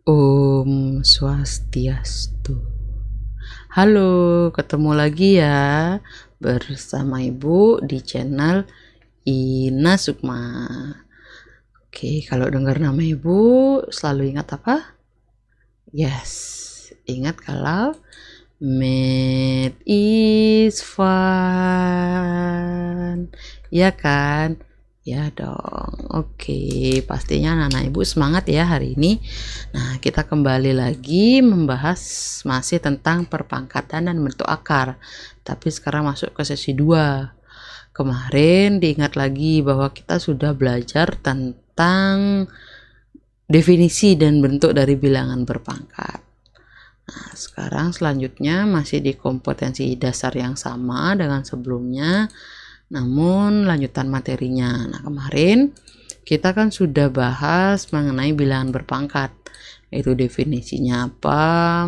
Om Swastiastu. Halo, ketemu lagi ya bersama Ibu di channel Ina Sukma. Oke, kalau dengar nama Ibu selalu ingat apa? Yes, ingat kalau math is fun. Ya kan? Ya dong. Oke, pastinya anak-anak Ibu semangat ya hari ini. Nah, kita kembali lagi membahas masih tentang perpangkatan dan bentuk akar. Tapi sekarang masuk ke sesi 2. Kemarin diingat lagi bahwa kita sudah belajar tentang definisi dan bentuk dari bilangan berpangkat. Nah, sekarang selanjutnya masih di kompetensi dasar yang sama dengan sebelumnya, namun lanjutan materinya. Nah, kemarin kita kan sudah bahas mengenai bilangan berpangkat, yaitu definisinya apa.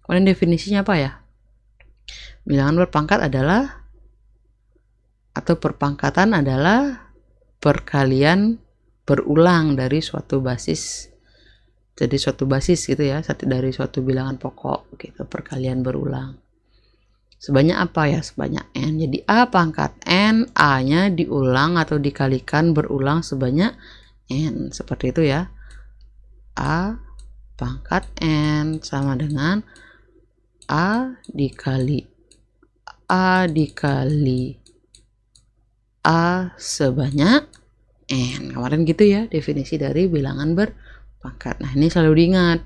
Kemarin definisinya apa ya? Bilangan berpangkat adalah, atau perpangkatan adalah perkalian berulang dari suatu basis. Jadi suatu basis gitu ya, dari suatu bilangan pokok gitu, perkalian berulang. Sebanyak apa ya? Sebanyak n. Jadi A pangkat n, A-nya diulang atau dikalikan berulang sebanyak n. Seperti itu ya. A pangkat n sama dengan A dikali A dikali A sebanyak n. Kemarin gitu ya definisi dari bilangan berpangkat. Nah, ini selalu diingat.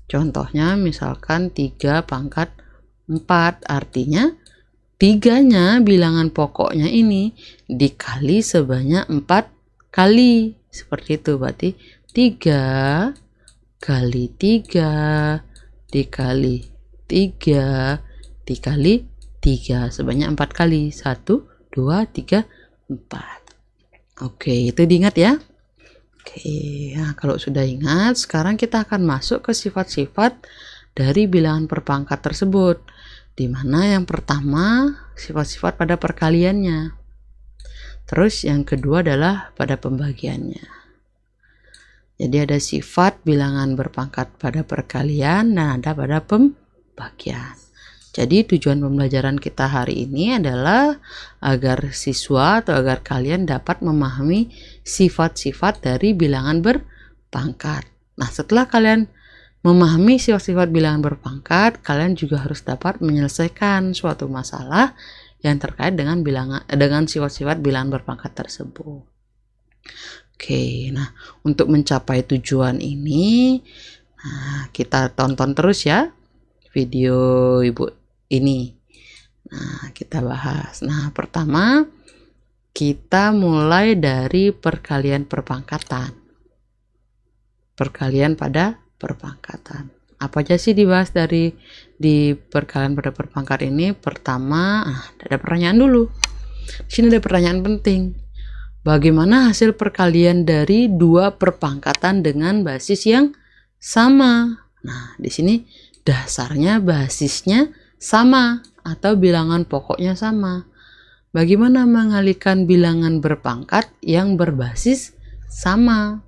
Contohnya misalkan 3 pangkat 4, artinya 3-nya bilangan pokoknya ini dikali sebanyak 4 kali. Seperti itu, berarti 3 kali 3 dikali 3 dikali 3 sebanyak 4 kali. 1, 2, 3, 4. Oke, itu diingat ya. Oke, nah kalau sudah ingat, sekarang kita akan masuk ke sifat-sifat dari bilangan perpangkat tersebut, di mana yang pertama sifat-sifat pada perkaliannya, terus yang kedua adalah pada pembagiannya. Jadi ada sifat bilangan berpangkat pada perkalian dan ada pada pembagian. Jadi tujuan pembelajaran kita hari ini adalah agar siswa atau agar kalian dapat memahami sifat-sifat dari bilangan berpangkat. Nah, setelah kalian memahami sifat-sifat bilangan berpangkat, kalian juga harus dapat menyelesaikan suatu masalah yang terkait dengan sifat-sifat bilangan berpangkat tersebut. Oke, nah untuk mencapai tujuan ini, nah, kita tonton terus ya video Ibu ini. Nah, kita bahas. Nah, pertama kita mulai dari perkalian perpangkatan. Perkalian pada perpangkatan. Apa aja sih dibahas di perkalian pada perpangkat ini? Pertama, ada pertanyaan dulu. Di sini ada pertanyaan penting. Bagaimana hasil perkalian dari dua perpangkatan dengan basis yang sama? Nah, di sini dasarnya basisnya sama atau bilangan pokoknya sama. Bagaimana mengalihkan bilangan berpangkat yang berbasis sama?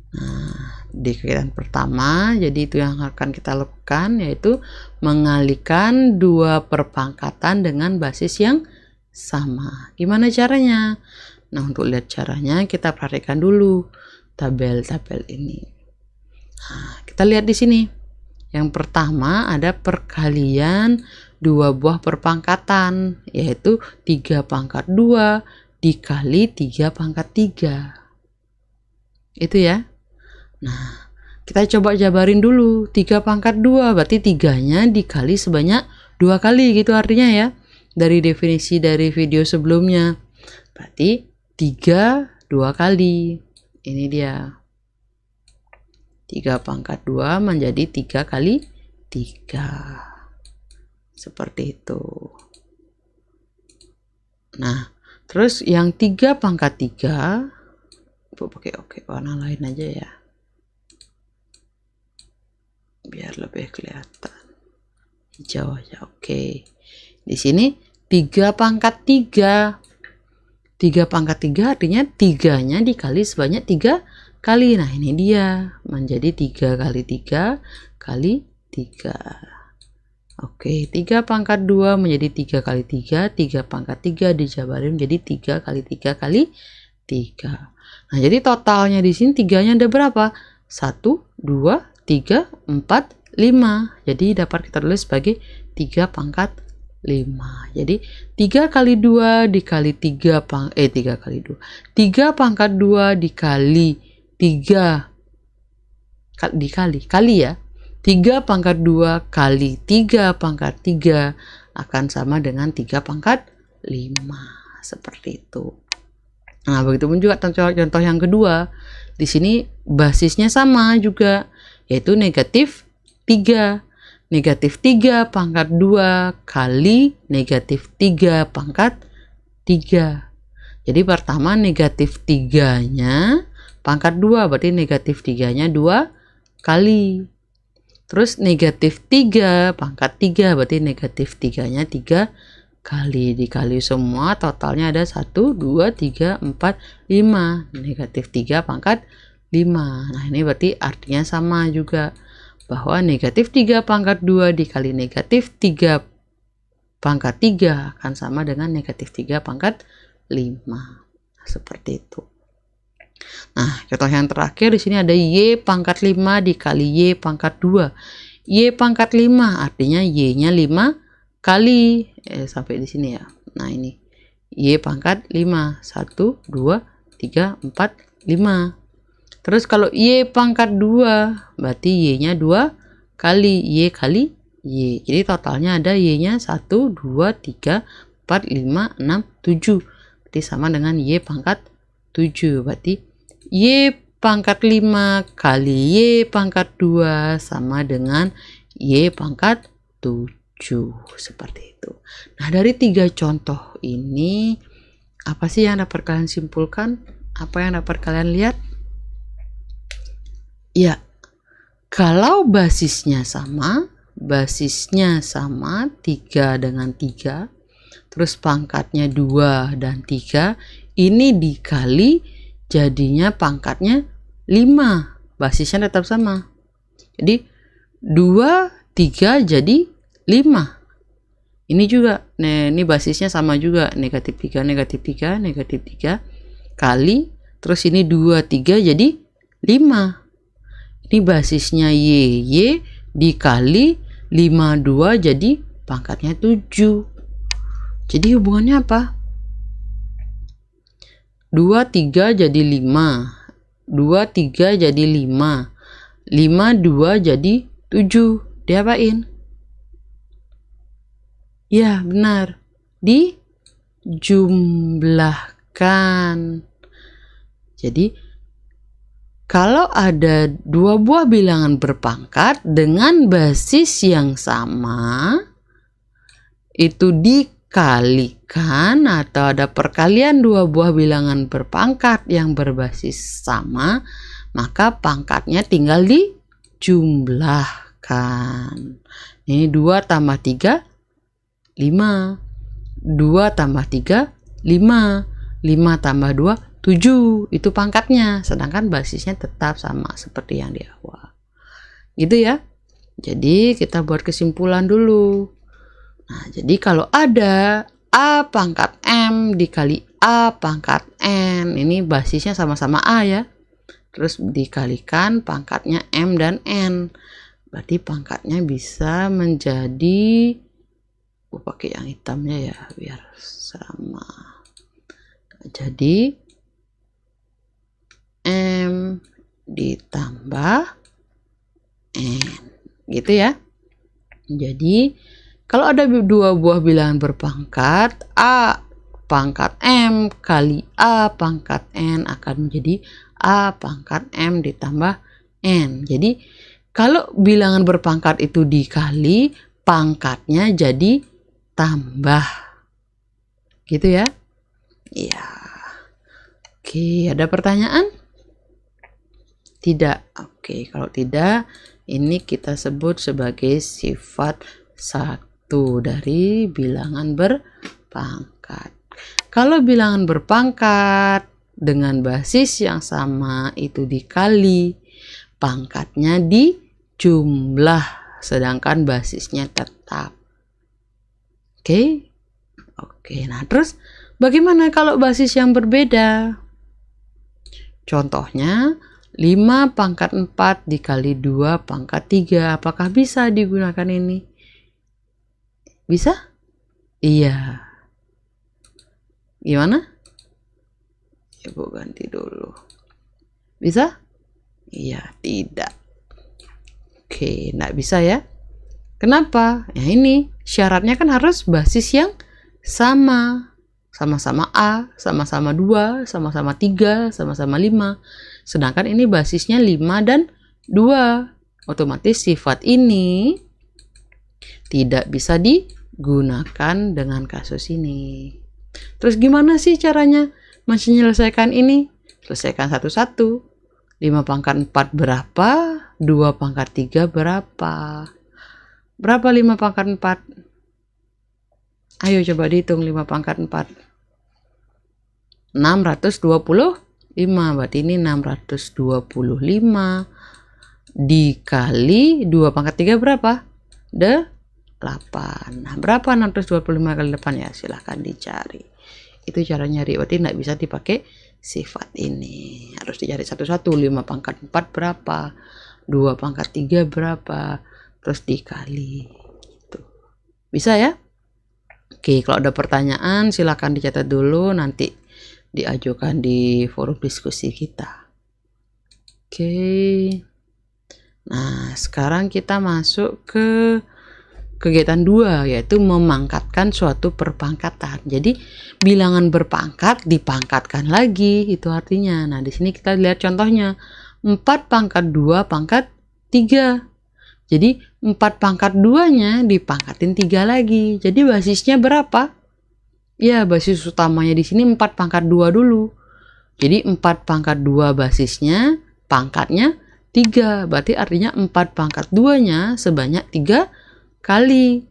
Nah, di kegiatan pertama, jadi itu yang akan kita lakukan, yaitu mengalihkan dua perpangkatan dengan basis yang sama. Gimana caranya? Nah, untuk lihat caranya kita perhatikan dulu tabel-tabel ini. Nah, kita lihat di sini. Yang pertama ada perkalian dua buah perpangkatan, yaitu 3 pangkat 2 dikali 3 pangkat 3. Itu ya. Nah, kita coba jabarin dulu. 3 pangkat 2 berarti 3-nya dikali sebanyak 2 kali gitu artinya ya. Dari definisi dari video sebelumnya. Berarti 3 2 kali. Ini dia. 3 pangkat 2 menjadi 3 kali 3. Seperti itu. Nah, terus yang 3 pangkat 3, Ibu pakai warna lain aja ya. Biar lebih kelihatan. Hijau aja, oke. Di sini 3 pangkat 3. 3 pangkat 3 artinya 3-nya dikali sebanyak 3 kali. Nah, ini dia menjadi 3 kali 3 kali 3. Oke, 3 pangkat 2 menjadi 3 kali 3, 3 pangkat 3 dijabarin menjadi 3 kali 3 kali 3. Nah, jadi totalnya di sini 3-nya ada berapa? 1, 2, 3, 4, 5. Jadi dapat kita tulis sebagai 3 pangkat 5. Jadi 3 kali 2 dikali 3 kali 2. 3 pangkat 2 dikali 3 kali ya. 3 pangkat 2 kali 3 pangkat 3 akan sama dengan 3 pangkat 5. Seperti itu. Nah, begitupun juga contoh yang kedua. Di sini basisnya sama juga, yaitu negatif 3. Negatif 3 pangkat 2 kali negatif 3 pangkat 3. Jadi pertama negatif 3-nya pangkat 2, berarti negatif 3-nya 2 kali. Terus negatif 3 pangkat 3, berarti negatif 3-nya 3 kali. Dikali semua totalnya ada 1, 2, 3, 4, 5. Negatif 3 pangkat 5. Nah, ini berarti artinya sama juga, bahwa negatif 3 pangkat 2 dikali negatif 3 pangkat 3 akan sama dengan negatif 3 pangkat 5. Seperti itu. Nah, contoh yang terakhir di sini ada Y pangkat 5 dikali Y pangkat 2. Y pangkat 5 artinya Y-nya 5 kali. Sampai di sini ya. Nah, ini Y pangkat 5. 1, 2, 3, 4, 5. Terus kalau Y pangkat 2, berarti Y-nya 2 kali. Y kali Y. Jadi totalnya ada Y-nya 1, 2, 3, 4, 5, 6, 7. Berarti sama dengan Y pangkat 7. Berarti Y pangkat 5 kali Y pangkat 2 sama dengan Y pangkat 7. Seperti itu. Nah, dari 3 contoh ini, apa sih yang dapat kalian simpulkan? Apa yang dapat kalian lihat? Ya, kalau basisnya sama 3 dengan 3, terus pangkatnya 2 dan 3, ini dikali jadinya pangkatnya 5. Basisnya tetap sama. Jadi 2, 3 jadi 5. Ini juga, nah ini basisnya sama juga, negatif 3, negatif 3, negatif 3 kali, terus ini 2, 3 jadi 5. Ini basisnya Y dikali 5, 2 jadi pangkatnya 7. Jadi hubungannya apa? 2, 3 jadi 5. 2, 3 jadi 5. 5, 2 jadi 7. Diapain? Ya, benar. Dijumlahkan. Jadi, kalau ada 2 buah bilangan berpangkat dengan basis yang sama, itu dikalikan atau ada perkalian 2 buah bilangan berpangkat yang berbasis sama, maka pangkatnya tinggal dijumlahkan. Ini 2 tambah 3, 5. 2 tambah 3, 5. 5 tambah 2, 7. Itu pangkatnya, sedangkan basisnya tetap sama seperti yang di awal. Gitu ya. Jadi kita buat kesimpulan dulu. Nah, jadi kalau ada A pangkat M dikali A pangkat N, ini basisnya sama-sama A ya. Terus dikalikan pangkatnya M dan N. Berarti pangkatnya bisa menjadi, pakai yang hitamnya ya biar sama. Jadi M ditambah N. Gitu ya. Jadi kalau ada 2 buah bilangan berpangkat, A pangkat M kali A pangkat N akan menjadi A pangkat M ditambah N. Jadi kalau bilangan berpangkat itu dikali, pangkatnya jadi tambah. Gitu ya. Iya. Oke, ada pertanyaan? Tidak. Oke, kalau tidak, ini kita sebut sebagai sifat 1 dari bilangan berpangkat. Kalau bilangan berpangkat dengan basis yang sama itu dikali pangkatnya dijumlah, sedangkan basisnya tetap. Oke, nah terus bagaimana kalau basis yang berbeda? Contohnya 5 pangkat 4 dikali 2 pangkat 3. Apakah bisa digunakan ini? Bisa? Iya. Gimana? Ibu ganti dulu. Bisa? Iya, tidak. Oke, enggak bisa ya. Kenapa? Ya ini, syaratnya kan harus basis yang sama. Sama-sama A, sama-sama 2, sama-sama 3, sama-sama 5. Sedangkan ini basisnya 5 dan 2. Otomatis sifat ini tidak bisa digunakan dengan kasus ini. Terus gimana sih caranya menyelesaikan ini? Selesaikan satu-satu. 5 pangkat 4 berapa? 2 pangkat 3 berapa? Berapa 5 pangkat 4? Ayo coba dihitung 5 pangkat 4. 625. Berarti ini 625 dikali 2 pangkat 3 berapa? 8. Nah, berapa 625 kali 8 ya? Silahkan dicari. Itu cara nyari. Berarti tidak bisa dipakai sifat ini. Harus dicari satu-satu. 5 pangkat 4 berapa? 2 pangkat 3 berapa? Terus dikali. Tuh. Bisa ya? Oke, kalau ada pertanyaan silahkan dicatat dulu. Nanti diajukan di forum diskusi kita. Oke. Nah, sekarang kita masuk ke kegiatan 2, yaitu memangkatkan suatu perpangkatan. Jadi bilangan berpangkat dipangkatkan lagi, itu artinya. Nah, di sini kita lihat contohnya. 4 pangkat 2 pangkat 3. Jadi 4 pangkat 2-nya dipangkatin 3 lagi. Jadi basisnya berapa? Ya, basis utamanya di sini 4 pangkat 2 dulu. Jadi 4 pangkat 2 basisnya, pangkatnya 3. Berarti artinya 4 pangkat 2-nya sebanyak 3 kali,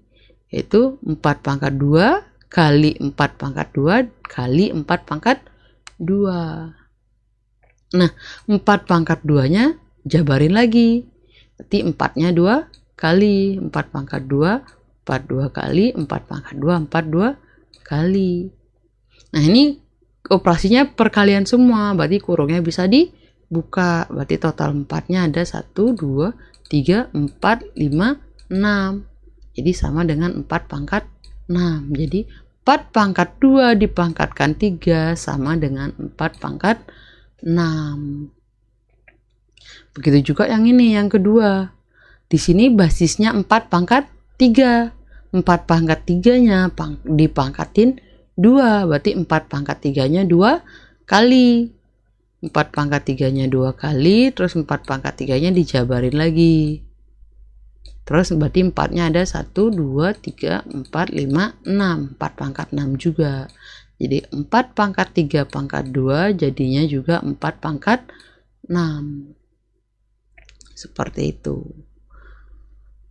yaitu 4 pangkat 2 kali 4 pangkat 2 kali 4 pangkat 2. Nah, 4 pangkat 2-nya jabarin lagi. Berarti 4-nya 2 kali, 4 pangkat 2, 4 2 kali, 4 pangkat 2, 4 2 kali. Nah, ini operasinya perkalian semua, berarti kurungnya bisa dibuka. Berarti total 4-nya ada 1, 2, 3, 4, 5, 6. Jadi sama dengan 4 pangkat 6. Jadi 4 pangkat 2 dipangkatkan 3 sama dengan 4 pangkat 6. Begitu juga yang ini, yang kedua. Di sini basisnya 4 pangkat 3. 4 pangkat 3-nya dipangkatin 2. Berarti 4 pangkat 3-nya 2 kali. 4 pangkat 3-nya 2 kali. Terus 4 pangkat 3-nya dijabarin lagi. Terus berarti 4-nya ada 1, 2, 3, 4, 5, 6. 4 pangkat 6 juga. Jadi 4 pangkat 3 pangkat 2 jadinya juga 4 pangkat 6. Seperti itu.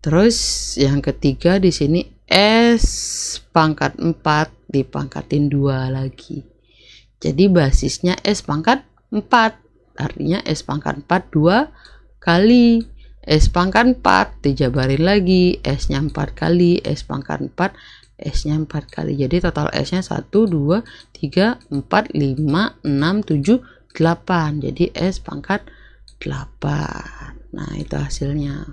Terus yang ketiga di sini S pangkat 4 dipangkatin 2 lagi. Jadi basisnya S pangkat 4. Artinya S pangkat 4 2 kali. S pangkat 4 dijabarin lagi, S-nya 4 kali, S pangkat 4, S-nya 4 kali. Jadi total S-nya 1, 2, 3, 4, 5, 6, 7, 8. Jadi S pangkat 8. Nah, itu hasilnya.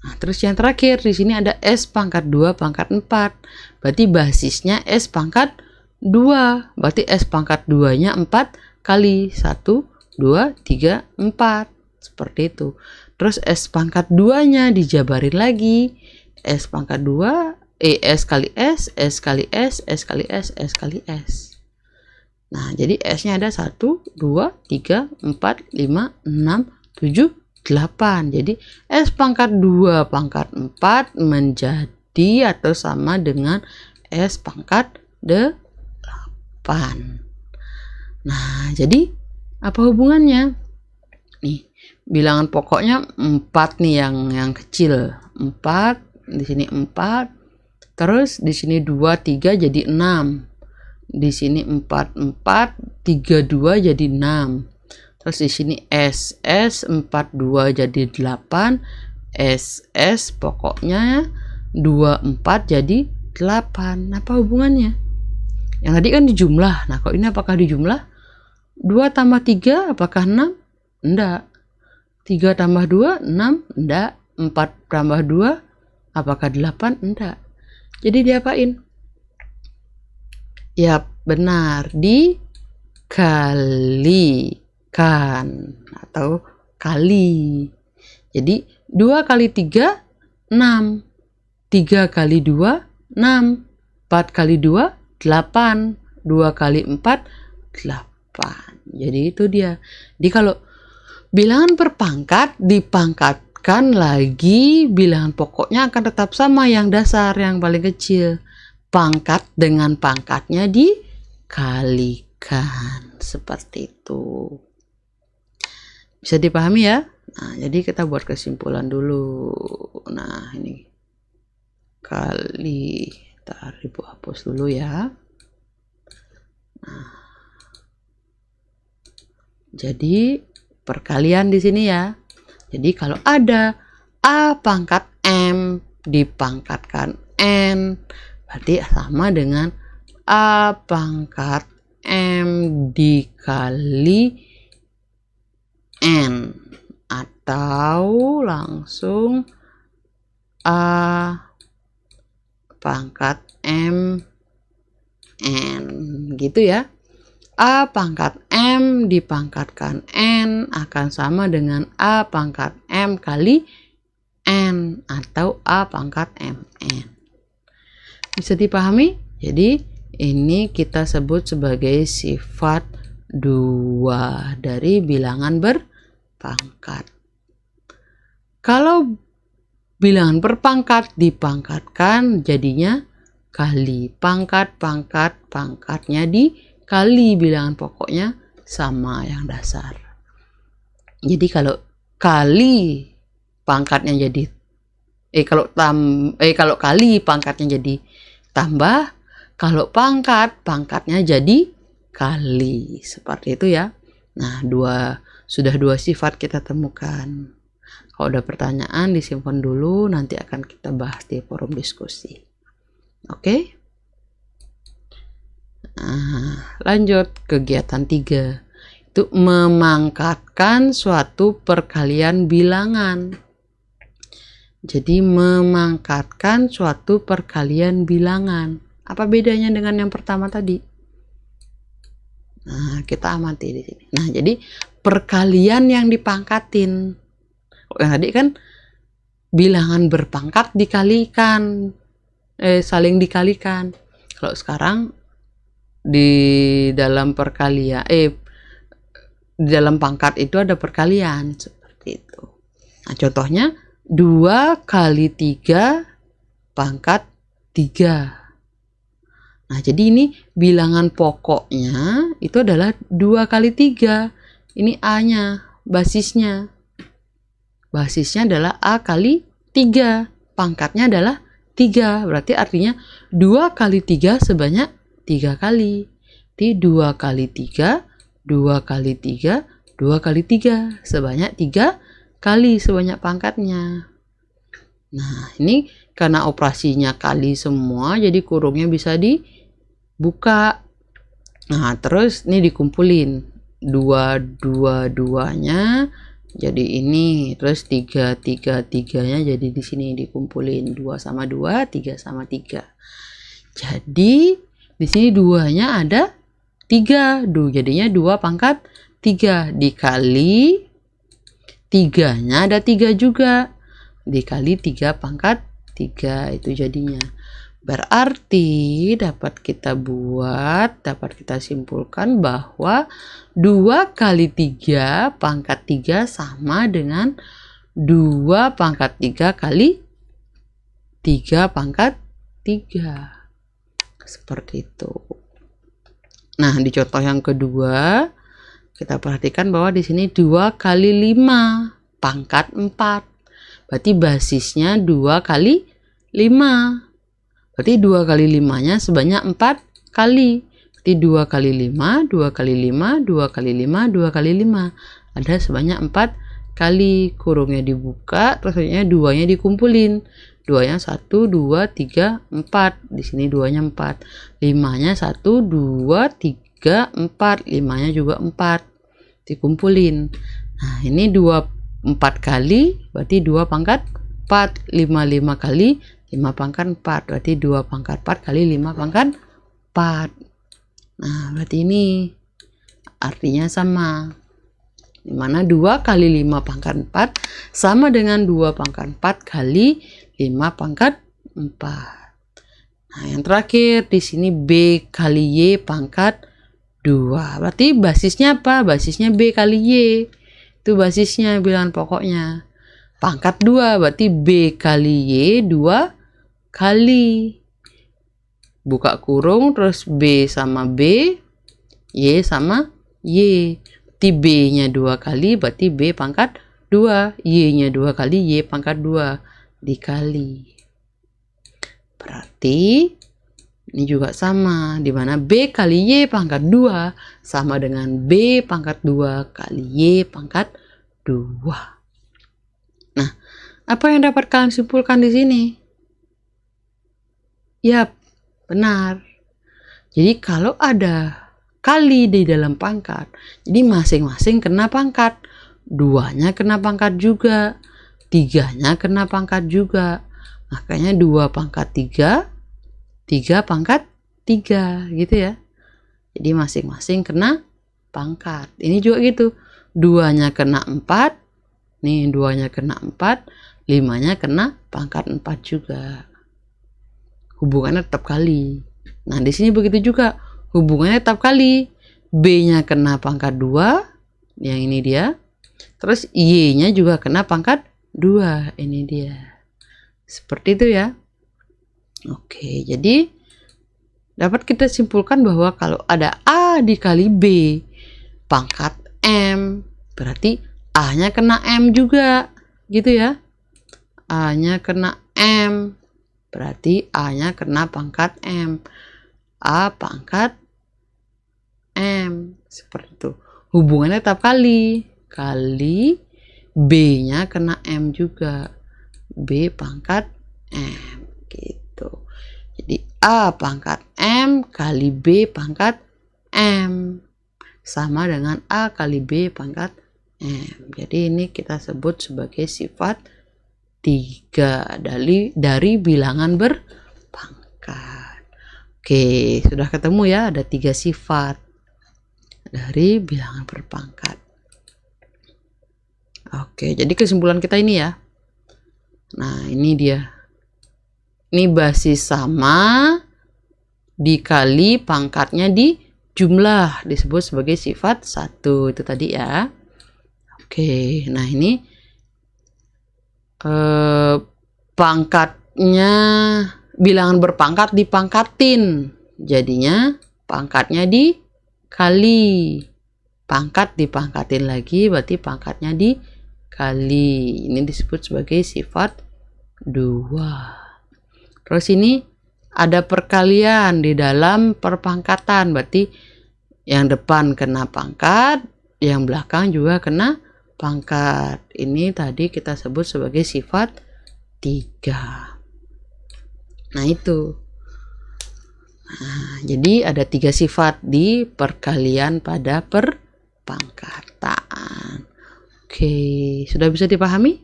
Nah, terus yang terakhir di sini ada S pangkat 2 pangkat 4. Berarti basisnya S pangkat 2. Berarti S pangkat 2-nya 4 kali. 1, 2, 3, 4. Seperti itu. Terus S pangkat 2-nya dijabarin lagi. S pangkat 2, S kali S, S kali S, S kali S, S kali S. Nah, jadi S-nya ada 1, 2, 3, 4, 5, 6, 7, 8. Jadi S pangkat 2 pangkat 4 menjadi atau sama dengan S pangkat 8. Nah, jadi apa hubungannya? Nih, bilangan pokoknya 4 nih yang kecil. 4, di sini 4. Terus di sini 2, 3 jadi 6. Di sini 4, 4, 3, 2 jadi 6. Terus di sini SS 4, 2 jadi 8. SS pokoknya 2, 4 jadi 8. Apa hubungannya? Yang tadi kan dijumlah. Nah, kalau ini apakah dijumlah? 2 tambah 3 apakah 6? Enggak. 3 tambah 2, 6? Enggak. 4 tambah 2 apakah 8? Enggak. Jadi diapain? Ya, benar, dikalikan atau kali. Jadi 2 kali 3 6, 3 kali 2 6, 4 kali 2 8, 2 kali 4 8. Jadi itu dia. Jadi kalau bilangan perpangkat dipangkatkan lagi, bilangan pokoknya akan tetap sama, yang dasar, yang paling kecil. Pangkat dengan pangkatnya dikalikan. Seperti itu. Bisa dipahami ya? Nah, jadi kita buat kesimpulan dulu. Nah, ini kali. Ntar Ibu hapus dulu ya. Nah, jadi perkalian di sini ya. Jadi kalau ada A pangkat M dipangkatkan N, berarti sama dengan A pangkat M dikali N. Atau langsung A pangkat M N. Gitu ya. A pangkat M dipangkatkan N akan sama dengan A pangkat M kali N atau A pangkat MN. Bisa dipahami? Jadi ini kita sebut sebagai sifat 2 dari bilangan berpangkat. Kalau bilangan berpangkat dipangkatkan jadinya kali. Pangkatnya dikali, bilangan pokoknya sama, yang dasar. Jadi kalau kali pangkatnya jadi kalau kali pangkatnya jadi tambah, kalau pangkatnya jadi kali. Seperti itu ya. Nah, sudah dua sifat kita temukan. Kalau ada pertanyaan disimpan dulu, nanti akan kita bahas di forum diskusi. Oke? Nah, lanjut kegiatan 3. Itu memangkatkan suatu perkalian bilangan. Jadi memangkatkan suatu perkalian bilangan. Apa bedanya dengan yang pertama tadi? Nah, kita amati di sini. Nah, jadi perkalian yang dipangkatin. Yang tadi kan bilangan berpangkat dikalikan, saling dikalikan. Kalau sekarang di dalam perkalian, di dalam pangkat itu ada perkalian seperti itu. Nah, contohnya 2 kali 3 pangkat 3. Nah, jadi ini bilangan pokoknya itu adalah 2 kali 3. Ini A-nya, basisnya. Basisnya adalah A kali 3. Pangkatnya adalah 3. Berarti artinya 2 kali 3 sebanyak 3 kali. Jadi 2 kali 3, 2 kali 3, 2 kali 3. Sebanyak 3 kali sebanyak pangkatnya. Nah, ini karena operasinya kali semua, jadi kurungnya bisa dibuka. Nah, terus ini dikumpulin 2-2-2-nya jadi ini, terus 3-3-3-nya jadi di sini dikumpulin 2 sama 2, 3 sama 3. Jadi di sini 2-nya ada 3, jadinya 2 pangkat 3 dikali 3-nya ada 3 juga, dikali 3 pangkat 3, itu jadinya. Berarti dapat kita simpulkan bahwa 2 kali 3 pangkat 3 sama dengan 2 pangkat 3 kali 3 pangkat 3. Seperti itu. Nah, di contoh yang kedua, kita perhatikan bahwa di sini 2 kali 5 pangkat 4. Berarti basisnya 2 kali 5. Berarti 2 kali 5-nya sebanyak 4 kali. Berarti 2 kali 5, 2 kali 5, 2 kali 5, 2 kali 5. Ada sebanyak 4 kali. Kurungnya dibuka, terus selanjutnya 2-nya dikumpulin. 2-nya 1, 2, 3, 4. Di sini 2-nya 4. 5-nya 1, 2, 3, 4. 5-nya juga 4. Dikumpulin. Nah, ini 2 4 kali, berarti 2 pangkat 4. 5 5 kali 5 pangkat 4. Berarti 2 pangkat 4 kali 5 pangkat 4. Nah, berarti ini artinya sama. Dimana 2 kali 5 pangkat 4 sama dengan 2 pangkat 4 kali 5 pangkat 4. Nah, yang terakhir di sini B kali Y pangkat 2. Berarti basisnya apa? Basisnya B kali Y. Itu basisnya, bilangan pokoknya. Pangkat 2, berarti B kali Y 2 kali. Buka kurung, terus B sama B, Y sama Y. Berarti B-nya 2 kali, berarti B pangkat 2. Y-nya 2 kali, Y pangkat 2. Dikali. Berarti ini juga sama, dimana B kali Y pangkat 2 sama dengan B pangkat 2 kali Y pangkat 2. Nah, apa yang dapat kalian simpulkan di sini? Yap, benar. Jadi kalau ada kali di dalam pangkat, jadi masing-masing kena pangkat. 2-nya kena pangkat juga. 3-nya kena pangkat juga. Makanya 2 pangkat 3, 3 pangkat 3, gitu ya. Jadi masing-masing kena pangkat. Ini juga gitu. 2-nya kena 4. Nih, 2-nya kena 4. 5-nya kena pangkat 4 juga. Hubungannya tetap kali. Nah, di sini begitu juga. Hubungannya tetap kali. B-nya kena pangkat 2. Yang ini dia. Terus Y-nya juga kena pangkat 2. Ini dia. Seperti itu ya. Oke, jadi dapat kita simpulkan bahwa kalau ada A dikali B pangkat M, berarti A-nya kena M juga. Gitu ya. A-nya kena M. Berarti A-nya kena pangkat M. A pangkat M. Seperti itu. Hubungannya tetap kali. Kali B-nya kena M juga. B pangkat M. Gitu. Jadi A pangkat M kali B pangkat M. Sama dengan A kali B pangkat M. Jadi ini kita sebut sebagai sifat 3 dari bilangan berpangkat. Oke, sudah ketemu ya, ada 3 sifat dari bilangan berpangkat. Oke, jadi kesimpulan kita ini ya. Nah, ini dia. Ini basis sama dikali pangkatnya di jumlah, disebut sebagai sifat 1. Itu tadi ya. Oke, nah ini pangkatnya, bilangan berpangkat dipangkatin, jadinya pangkatnya dikali, pangkat dipangkatin lagi, berarti pangkatnya dikali. Ini disebut sebagai sifat 2. Terus ini ada perkalian di dalam perpangkatan, berarti yang depan kena pangkat, yang belakang juga kena pangkat. Ini tadi kita sebut sebagai sifat 3. Nah, itu. Nah, jadi ada 3 sifat di perkalian pada perpangkatan. Oke, sudah bisa dipahami?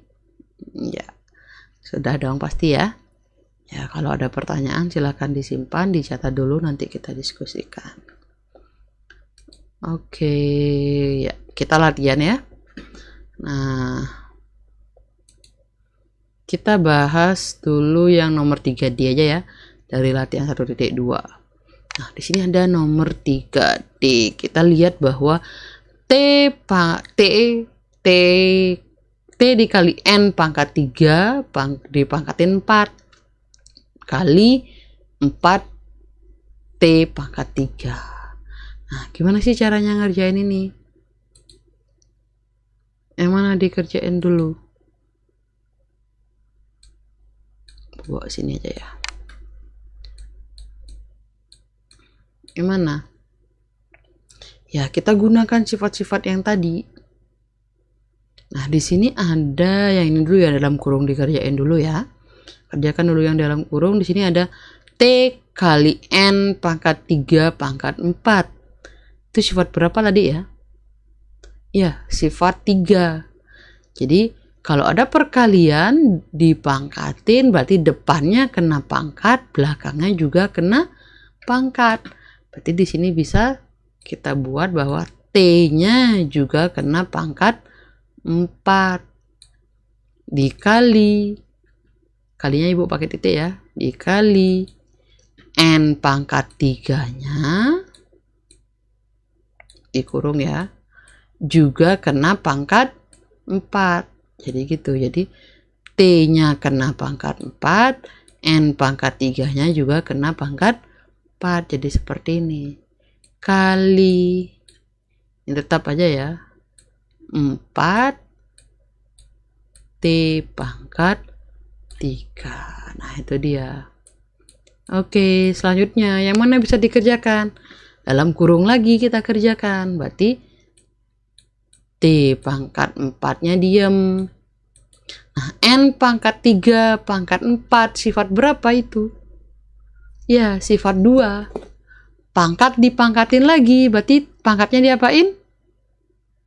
Ya, sudah dong pasti ya. Ya, kalau ada pertanyaan silakan disimpan, dicatat dulu, nanti kita diskusikan. Oke, ya, kita latihan ya. Nah, kita bahas dulu yang nomor 3D aja ya, dari latihan 1.2. Nah, di sini ada nomor 3D. Kita lihat bahwa T dikali N pangkat 3 dipangkatin 4 kali 4 T pangkat 3. Nah, gimana sih caranya ngerjain ini? Yang mana dikerjain dulu? Bawa sini aja ya. Yang mana? Ya, kita gunakan sifat-sifat yang tadi. Nah, di sini ada yang ini dulu ya, dalam kurung dikerjain dulu ya. Kerjakan dulu yang dalam kurung. Di sini ada T kali N pangkat 3 pangkat 4. Itu sifat berapa tadi ya? Ya, sifat 3. Jadi, kalau ada perkalian dipangkatin, berarti depannya kena pangkat, belakangnya juga kena pangkat. Berarti di sini bisa kita buat bahwa T-nya juga kena pangkat 4. Dikali, kalinya ibu pakai titik ya, dikali N pangkat 3-nya, dikurung ya, juga kena pangkat 4. Jadi gitu, jadi T-nya kena pangkat 4, N pangkat 3-nya juga kena pangkat 4. Jadi seperti ini. Kali, ini tetap aja ya, 4 T pangkat 3. Nah, itu dia. Oke, selanjutnya yang mana bisa dikerjakan? Dalam kurung lagi kita kerjakan. Berarti T pangkat 4-nya diem. Nah, N pangkat 3 pangkat 4 sifat berapa itu? Ya, sifat 2. Pangkat dipangkatin lagi, berarti pangkatnya diapain?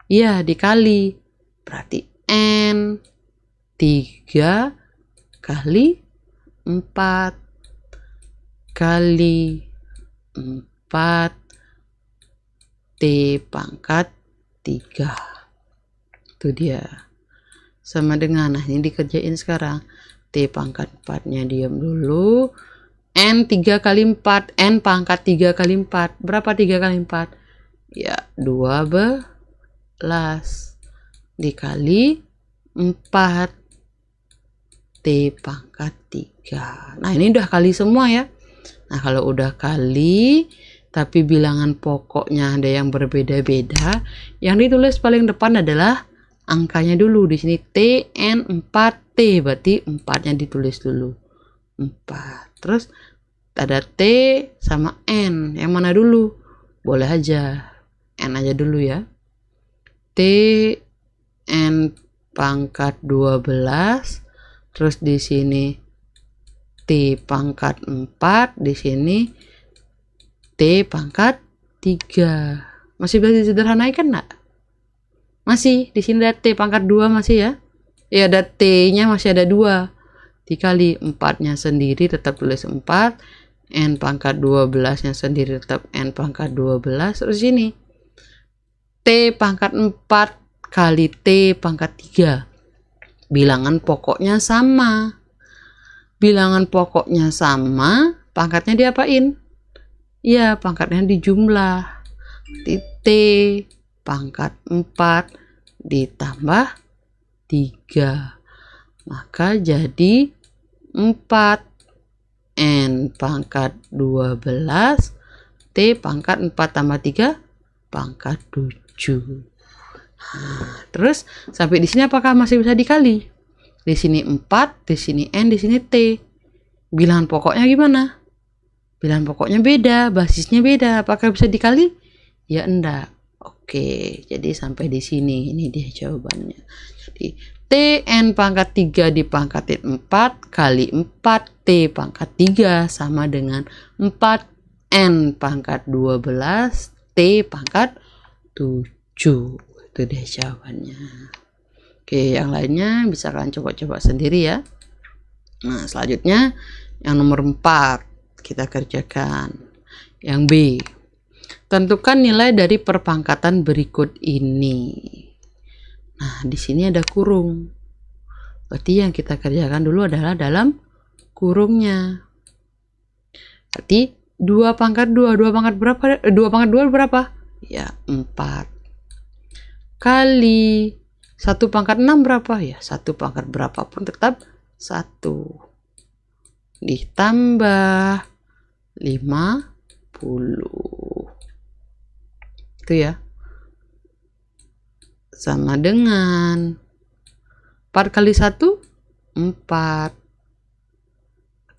Ya, dikali. Berarti N 3 kali 4 kali 4 T pangkat 3. Itu dia. Sama dengan, nah ini dikerjain sekarang. T pangkat 4-nya diam dulu. N 3 kali 4. N pangkat 3 kali 4. Berapa 3 kali 4? Ya, 12. Dikali 4. T pangkat 3. Nah, ini udah kali semua ya. Nah, kalau udah kali, tapi bilangan pokoknya ada yang berbeda-beda, yang ditulis paling depan adalah angkanya dulu. Di sini T, N, 4T, berarti 4-nya ditulis dulu. 4. Terus ada T sama N. Yang mana dulu? Boleh aja. N aja dulu ya. T, N pangkat 12. Terus di sini T pangkat 4, di sini T pangkat 3. Masih bisa disederhanaikan enggak? Masih, di sini ada T pangkat 2 masih ya. Ya, ada T-nya masih ada 2. Dikali 4-nya sendiri tetap tulis 4. N pangkat 12-nya sendiri tetap N pangkat 12. Terus sini T pangkat 4 kali T pangkat 3. Bilangan pokoknya sama. Bilangan pokoknya sama, pangkatnya diapain? Ya, pangkatnya dijumlah. T pangkat 4 ditambah 3. Maka jadi 4 N pangkat 12 T pangkat 4 tambah 3 pangkat 7. Nah, terus sampai di sini apakah masih bisa dikali? Di sini 4, di sini N, di sini T. Bilangan pokoknya gimana? Bilangan pokoknya beda, basisnya beda. Apakah bisa dikali? Ya enggak. Oke, jadi sampai di sini. Ini dia jawabannya. Jadi T N pangkat 3 dipangkatin 4 kali 4 T pangkat 3 sama dengan 4 N pangkat 12 T pangkat 7. Itu dia jawabannya. Oke, yang lainnya bisa kalian coba-coba sendiri ya. Nah, selanjutnya yang nomor 4 kita kerjakan. Yang B. Tentukan nilai dari perpangkatan berikut ini. Nah, di sini ada kurung. Berarti yang kita kerjakan dulu adalah dalam kurungnya. Berarti 2 pangkat 2. 2 pangkat berapa? 2 pangkat 2 berapa? Ya, 4. Kali 1 pangkat 6 berapa? Ya, 1 pangkat berapapun tetap 1. Ditambah 50. Itu ya. Sama dengan 4 kali 1, 4.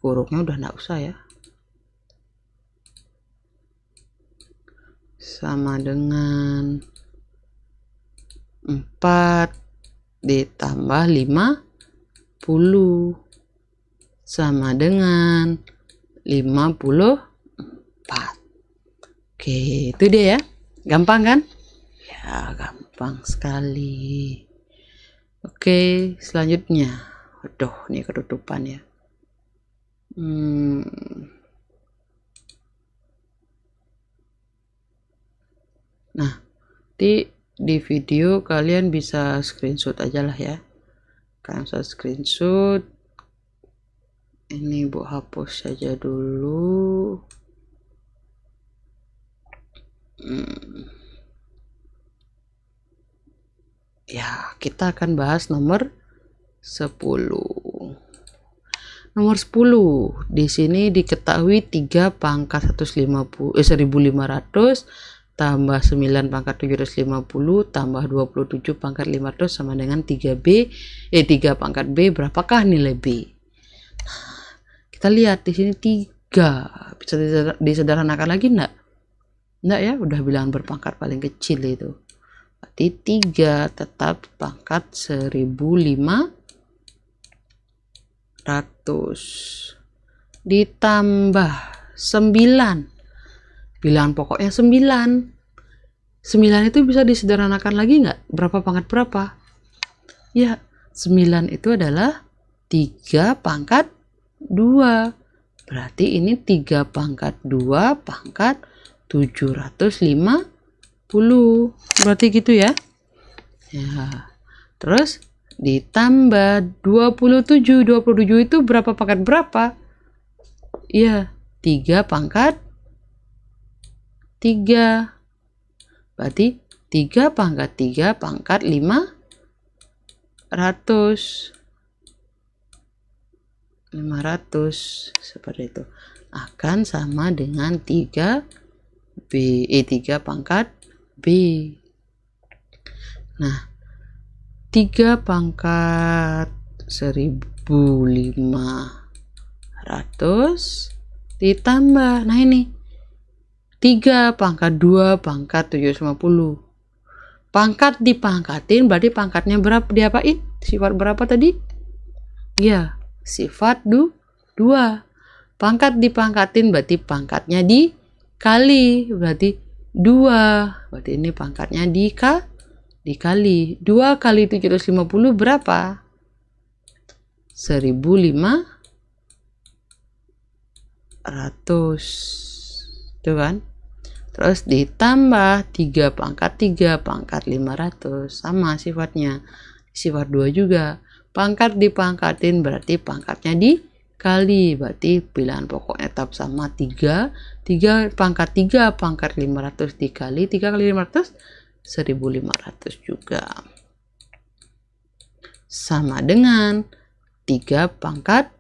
Kurungnya udah enggak usah ya. sama dengan 4 ditambah 50 sama dengan 54. Oke, itu dia ya. Gampang kan? Ya, gampang sekali. Oke, selanjutnya. Waduh, ini ketutupan ya. Nah, di video kalian bisa screenshot aja lah ya. Kalian bisa screenshot. Ini Bu hapus saja dulu. Ya, kita akan bahas nomor 10. Nomor 10. Di sini diketahui 3 pangkat 1500 tambah 9 pangkat 750 tambah 27 pangkat 500 sama dengan 3 pangkat B. Berapakah nilai B? Nah, kita lihat di sini 3. Bisa disederhanakan lagi enggak? Enggak ya, udah bilangan berpangkat paling kecil itu. Berarti 3 tetap pangkat 1500 ditambah 9. Bilangan pokoknya 9. 9 itu bisa disederhanakan lagi nggak? Berapa pangkat berapa? Ya, 9 itu adalah 3 pangkat 2. Berarti ini 3 pangkat 2 pangkat 750. Berarti gitu ya. Ya. Terus ditambah 27. 27 itu berapa pangkat berapa? Ya, 3 pangkat 3. Berarti 3 pangkat 3 pangkat 500. 500 seperti itu. Akan sama dengan 3 pangkat B. Nah, 3 pangkat 1500 ditambah, nah ini 3 pangkat 2 pangkat 750. Pangkat dipangkatin berarti pangkatnya berapa diapain? Sifat berapa tadi? Ya, sifat 2. Pangkat dipangkatin berarti pangkatnya dikali, berarti 2. Berarti ini pangkatnya dikali. 2 kali 750 berapa? 1500. Itu kan? Terus ditambah 3 pangkat 500. Sama sifatnya. Sifat 2 juga. Pangkat dipangkatin berarti pangkatnya dikali. Berarti bilangan pokoknya tetap sama 3. 3 pangkat 3 pangkat 500 dikali 3 kali 500 1500 juga. Sama dengan 3 pangkat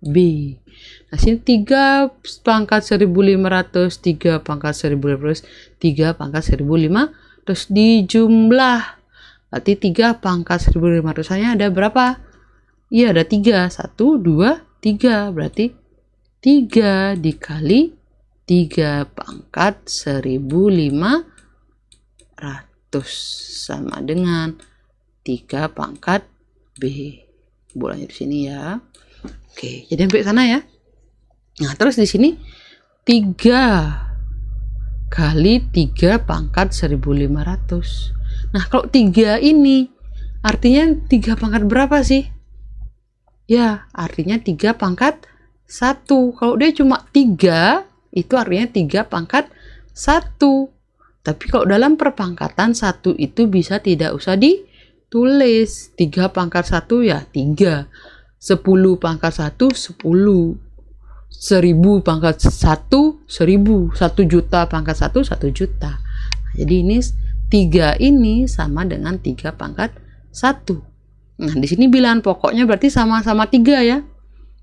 B. Nah, sini 3 pangkat 1500, 3 pangkat 1500, 3 pangkat 1500 dijumlah. Berarti 3 pangkat 1500-nya ada berapa? Iya, ada 3. 1, 2, 3. Berarti 3 dikali 3 pangkat 1500 sama dengan 3 pangkat B. Bolanya di sini ya. Oke, jadi sampai sana ya. Nah, terus di sini 3 kali 3 pangkat 1500. Nah, kalau 3 ini artinya 3 pangkat berapa sih? Ya, artinya 3 pangkat 1. Kalau dia cuma 3, itu artinya 3 pangkat 1. Tapi kalau dalam perpangkatan 1 itu bisa tidak usah ditulis. 3 pangkat 1 ya 3. 10 pangkat 1, 10. 1000 pangkat 1, 1000. 1 juta pangkat 1, 1 juta. Jadi ini 3 ini sama dengan 3 pangkat 1. Nah, di sini bilangan pokoknya berarti sama-sama 3 ya.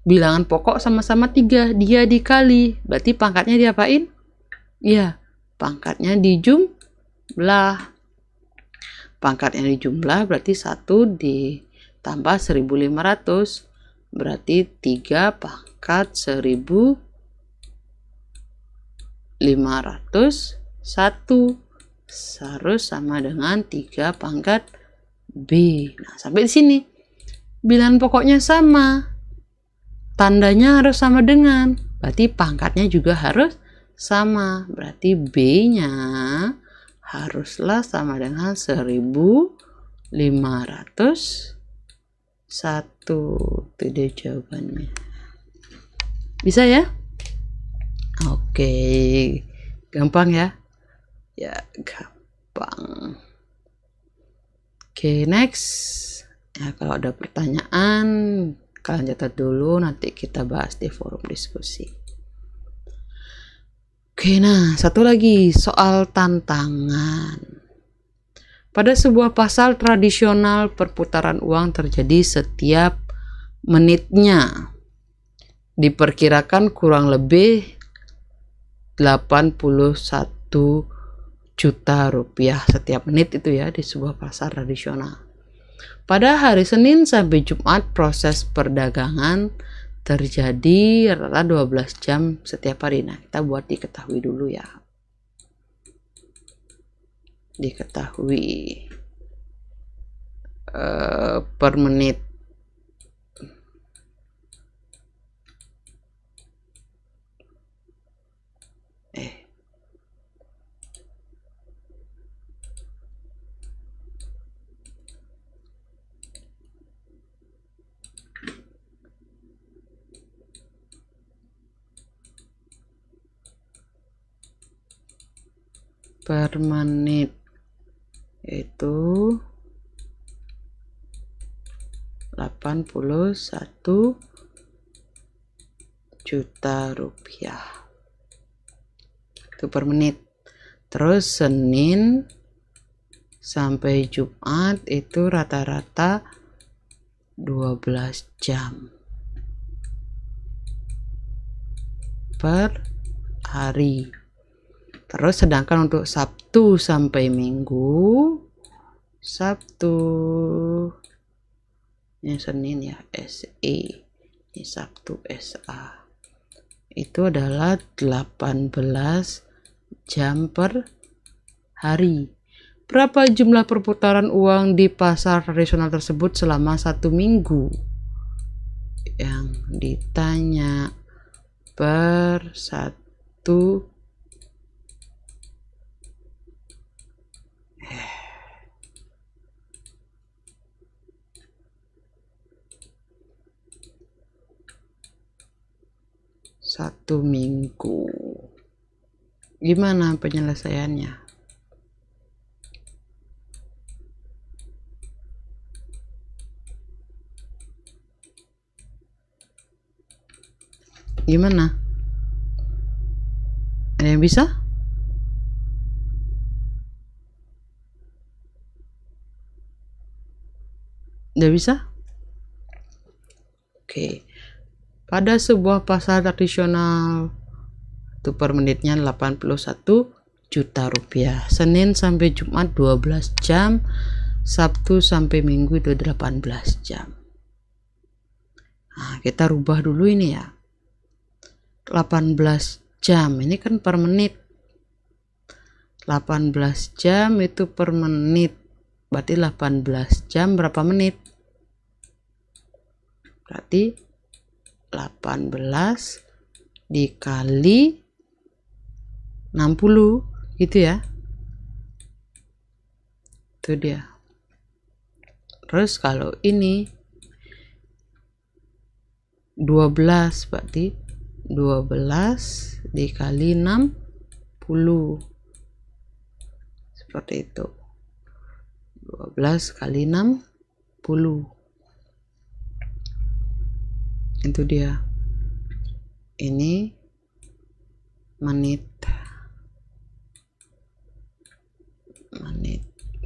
Bilangan pokok sama-sama 3. Dia dikali. Berarti pangkatnya diapain? Iya, pangkatnya dijumlah. Pangkatnya dijumlah berarti 1 ditambah 1500. Berarti 3 pangkat 1500 harus sama dengan 3 pangkat B. Nah, sampai di sini. Bilangan pokoknya sama. Tandanya harus sama dengan. Berarti pangkatnya juga harus sama. Berarti B-nya haruslah sama dengan 1501. Itu dia jawabannya. Bisa ya? Oke. Gampang ya? Ya, gampang. Oke, next. Ya, kalau ada pertanyaan, kalian catat dulu, nanti kita bahas di forum diskusi. Oke, nah, satu lagi soal tantangan. Pada sebuah pasar tradisional, perputaran uang terjadi setiap menitnya. Diperkirakan kurang lebih 81 juta rupiah setiap menit itu ya di sebuah pasar tradisional. Pada hari Senin sampai Jumat proses perdagangan terjadi rata-rata 12 jam setiap hari. Nah, kita buat diketahui dulu ya. Diketahui per menit. Per menit itu 81 juta rupiah itu per menit. Terus Senin sampai Jumat itu rata-rata 12 jam per hari. Terus sedangkan untuk Sabtu sampai Minggu, Sabtu, ini Senin ya, SE, ini Sabtu SA, itu adalah 18 jam per hari. Berapa jumlah perputaran uang di pasar tradisional tersebut selama 1 minggu? Yang ditanya per 1 minggu. Gimana penyelesaiannya? Gimana? Ada yang bisa? Udah bisa? Oke. Pada sebuah pasar tradisional itu per menitnya 81 juta rupiah. Senin sampai Jumat 12 jam, Sabtu sampai Minggu itu 18 jam. Nah, kita rubah dulu ini ya. 18 jam ini kan per menit. 18 jam itu per menit. Berarti 18 jam berapa menit? Berarti 18 dikali 60 gitu ya. Itu dia. Terus kalau ini 12 berarti 12 dikali 60. Seperti itu. 12 kali 60. Itu dia. Ini menit.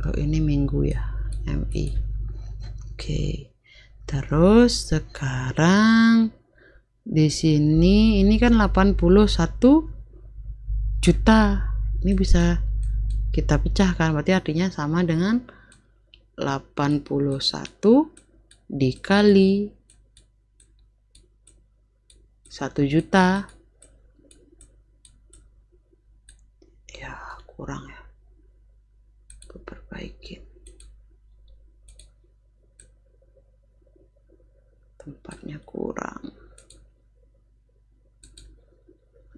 Oh, ini minggu ya, MI. Oke. Terus sekarang di sini ini kan 81 juta. Ini bisa kita pecahkan, berarti artinya sama dengan 81 dikali 1 juta. Ya, kurang ya, perbaikin tempatnya kurang.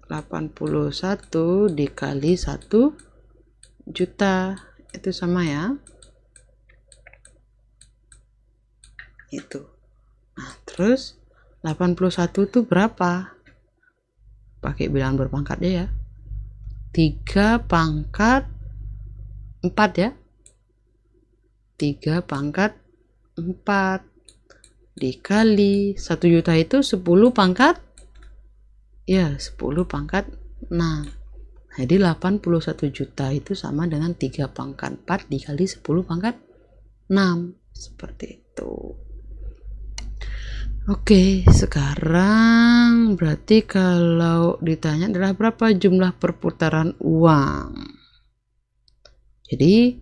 81 dikali 1 juta itu sama ya, itu. Nah terus 81 itu berapa? Pakai bilangan berpangkatnya ya, 3 pangkat 4 ya, 3 pangkat 4 dikali 1 juta itu 10 pangkat ya, 10 pangkat 6. Jadi 81 juta itu sama dengan 3 pangkat 4 dikali 10 pangkat 6, seperti itu. Oke, sekarang berarti kalau ditanya adalah berapa jumlah perputaran uang. Jadi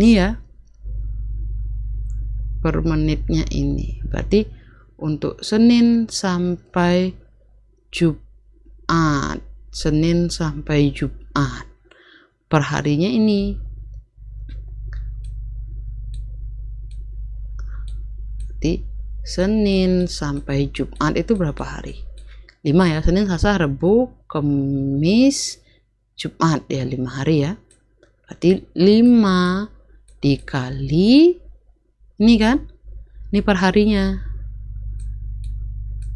ini ya, per menitnya ini. Berarti untuk Senin sampai Jumat, Senin sampai Jumat, per harinya ini. Jadi Senin sampai Jumat itu berapa hari? 5 ya, Senin, Selasa, Rabu, Kamis, Jumat ya, 5 hari ya. Berarti 5 dikali ini kan, ini per harinya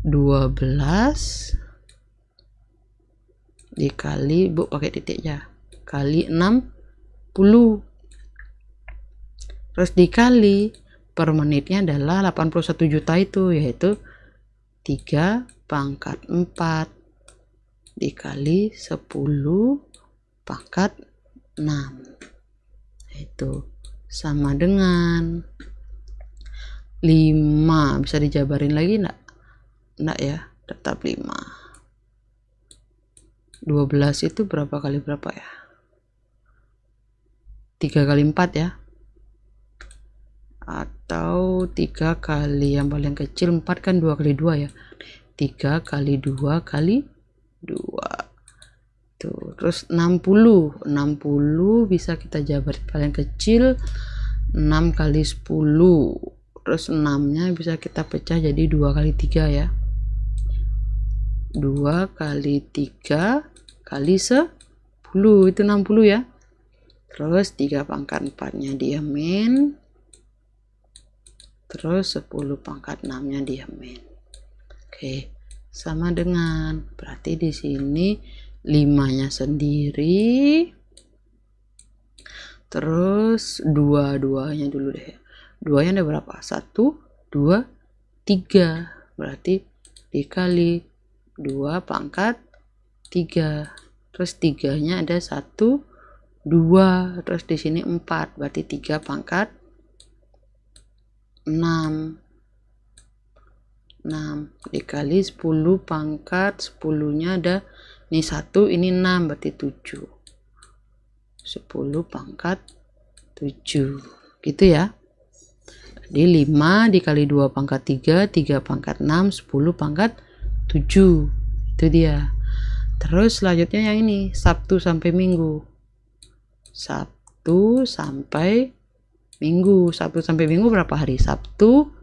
12 dikali, Bu pakai titik ya, kali 60, terus dikali per menitnya adalah 81 juta itu, yaitu 3 pangkat 4 dikali 10 pangkat 6, itu sama dengan 5. Bisa dijabarin lagi enggak ya, tetap 5. 12 itu berapa kali berapa ya, 3 kali 4 ya, atau 3 kali yang paling kecil 4 kan 2 kali 2 ya, 3 kali 2 kali 2 tuh. Terus 60 bisa kita jabarin paling kecil 6 kali 10, terus 6 nya bisa kita pecah jadi 2 kali 3 ya, 2 kali 3 kali 10 itu 60 ya. Terus 3 pangkat 4 nya diamin, terus 10 pangkat 6 nya diamin. Oke, sama dengan, berarti di sini 5 nya sendiri, terus 2 nya dulu deh, 2 nya ada berapa, 1 2 3, berarti dikali 2 pangkat 3, terus 3 nya ada 1 2, terus di sini 4, berarti 3 pangkat 6 dikali 10 pangkat 10 nya ada ini 1 ini 6, berarti 7, 10 pangkat 7 gitu ya. Jadi 5 dikali 2 pangkat 3, 3 pangkat 6, 10 pangkat 7, itu dia. Terus selanjutnya yang ini, Sabtu sampai Minggu. Sabtu sampai Minggu. Sabtu sampai Minggu berapa hari? Sabtu,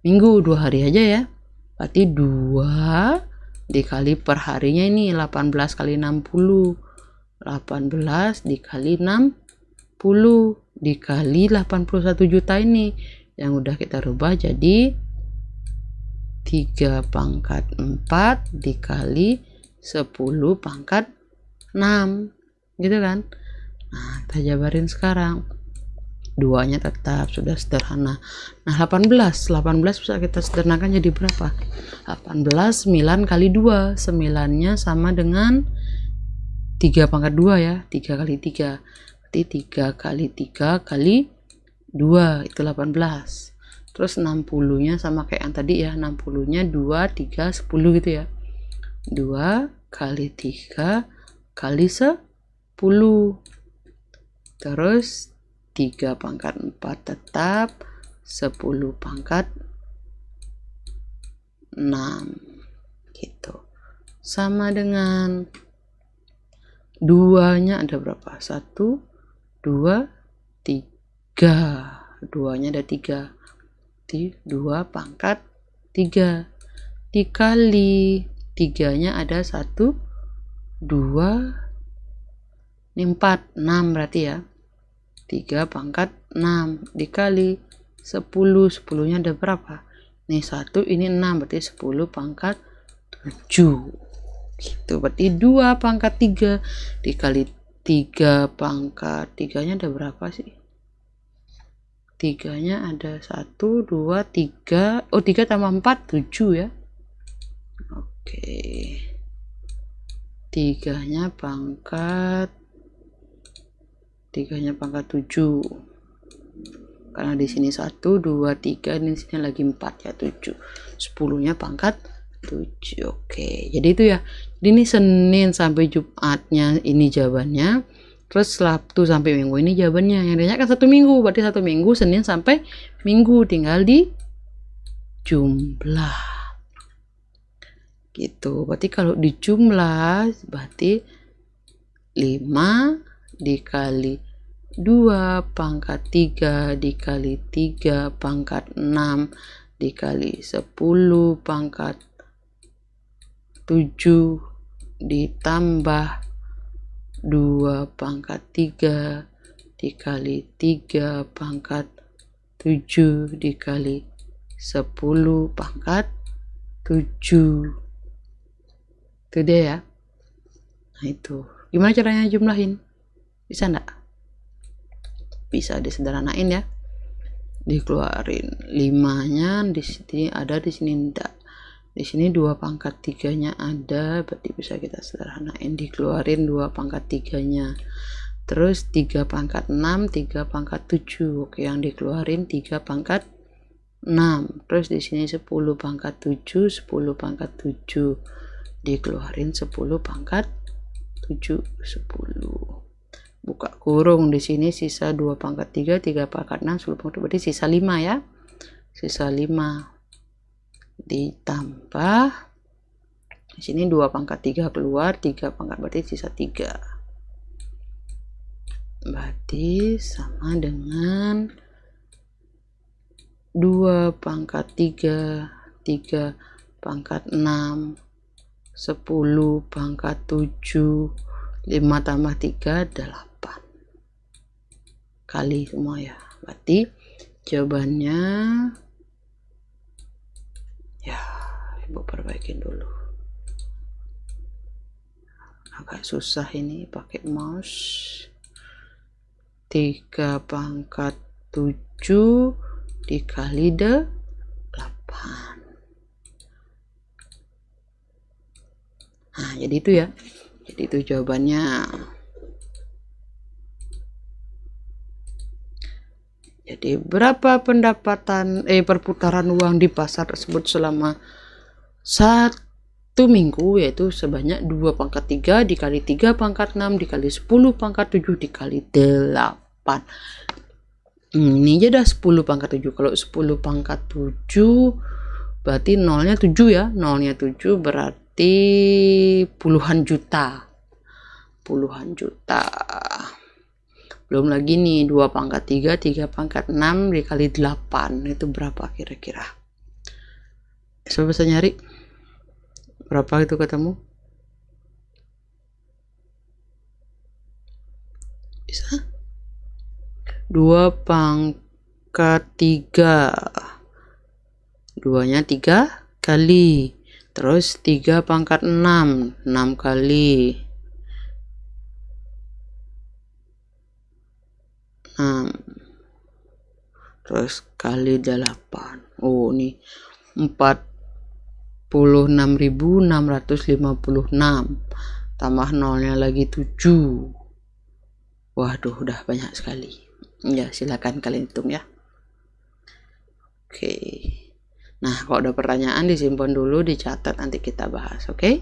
Minggu, 2 hari aja ya. Berarti 2 dikali per harinya ini 18 kali 60. 18 dikali 60 dikali 81 juta ini yang udah kita rubah jadi 3 pangkat 4 dikali 10 pangkat 6 gitu kan. Nah kita jabarin sekarang, 2 nya tetap sudah sederhana. Nah 18 bisa kita sederhanakan jadi berapa? 18 9 kali 2, 9 nya sama dengan 3 pangkat 2 ya, 3 kali 3, berarti 3 kali 3 kali 2 itu 18. Terus 60 nya sama kayak yang tadi ya, 60 nya 2 3 10 gitu ya, 2 kali 3 kali 10, terus 3 pangkat 4 tetap, 10 pangkat 6 gitu, sama dengan Duanya ada berapa? 1, 2, 3. Duanya ada 3. 2 pangkat 3. Dikali 3-nya ada 1, 2, ini 4, 6 berarti ya. 3 pangkat 6 dikali 10. 10-nya ada berapa? Ini 1, ini 6, berarti 10 pangkat 7. Gitu, berarti 2 pangkat 3 dikali 3 pangkat 3-nya ada berapa sih? 3-nya ada 1, 2, 3. Oh, 3 tambah 4, 7 ya. Oke. 3-nya pangkat 7. Karena di sini 1, 2, 3, di sini lagi 4 ya, 7. 10-nya pangkat 7. Oke. Jadi itu ya. Jadi ini Senin sampai Jumatnya ini jawabannya. Terus Sabtu sampai Minggu ini jawabannya. Yang ditanyakan 1 minggu, berarti 1 minggu Senin sampai Minggu, tinggal di jumlah. Gitu. Berarti kalau dijumlah berarti 5 dikali 2 pangkat 3 dikali 3 pangkat 6 dikali 10 pangkat 7 ditambah 2 pangkat 3 dikali 3 pangkat 7 dikali 10 pangkat 7. Itu dia ya. Nah itu. Gimana caranya jumlahin? Bisa enggak? Bisa disederhanain ya. Dikeluarin 5-nya di sini ada, di sini enggak. Di sini 2 pangkat 3-nya ada, berarti bisa kita sederhanain, dikeluarin 2 pangkat 3-nya. Terus 3 pangkat 6, 3 pangkat 7. Oke, yang dikeluarin 3 pangkat 6. Terus di sini 10 pangkat 7, 10 pangkat 7. Dikeluarin 10 pangkat 7, 10. Buka kurung, di sini sisa 2 pangkat 3, 3 pangkat 6, 10 pangkat 2, berarti sisa 5 ya. Sisa 5 ditambah di sini 2 pangkat 3 keluar, 3 pangkat, berarti sisa 3. Berarti sama dengan 2 pangkat 3, 3 pangkat 6, 10 pangkat 7, 5 tambah 3, 8. Kali semua ya. Berarti jawabannya, ya, Ibu perbaikin dulu. Agak susah ini pakai mouse. 3 pangkat 7 dikali 8. Nah, jadi itu ya. Jadi itu jawabannya. Jadi berapa perputaran uang di pasar tersebut selama 1 minggu, yaitu sebanyak 2 pangkat 3 dikali 3 pangkat 6 dikali 10 pangkat 7 dikali 8. Ini aja dah 10 pangkat 7. Kalau 10 pangkat 7 berarti nolnya 7 ya. Nolnya 7 berarti puluhan juta. Belum lagi nih 2 pangkat 3, 3 pangkat 6 dikali 8. Itu berapa kira-kira? Coba bisa nyari. Berapa itu ketemu? Bisa? 2 pangkat 3. 2-nya 3 kali. Terus 3 pangkat 6, 6 kali 6. Terus kali 8. Oh, ini 46.656. Tambah nolnya lagi 7. Waduh, udah banyak sekali. Ya, silakan kalian hitung ya. Oke. Nah, kalau ada pertanyaan disimpan dulu, dicatat, nanti kita bahas, oke?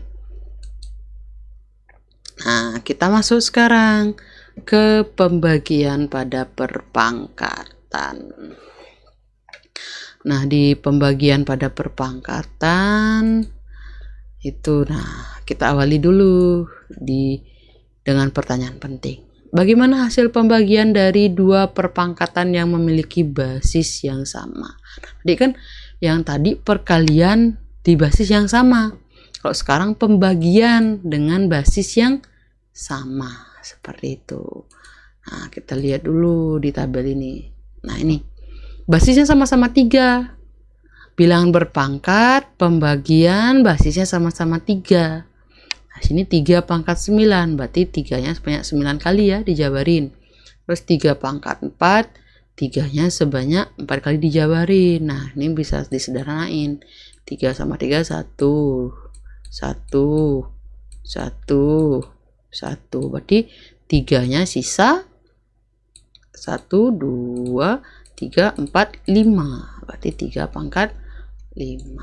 Nah, kita masuk sekarang ke pembagian pada perpangkatan. Nah, di pembagian pada perpangkatan itu, nah, kita awali dulu di dengan pertanyaan penting. Bagaimana hasil pembagian dari dua perpangkatan yang memiliki basis yang sama? Jadi kan yang tadi perkalian di basis yang sama. Kalau sekarang pembagian dengan basis yang sama. Seperti itu. Nah, kita lihat dulu di tabel ini. Nah, ini. Basisnya sama-sama 3. Bilangan berpangkat, pembagian, basisnya sama-sama 3. Nah, sini 3 pangkat 9. Berarti 3-nya sebanyak 9 kali ya dijabarin. Terus 3 pangkat 4. 3-nya sebanyak 4 kali dijabarin. Nah, ini bisa disederhanain. 3 sama 3, 1. 1. 1. Berarti 3-nya sisa 1, 2, 3, 4, 5. Berarti 3 pangkat 5.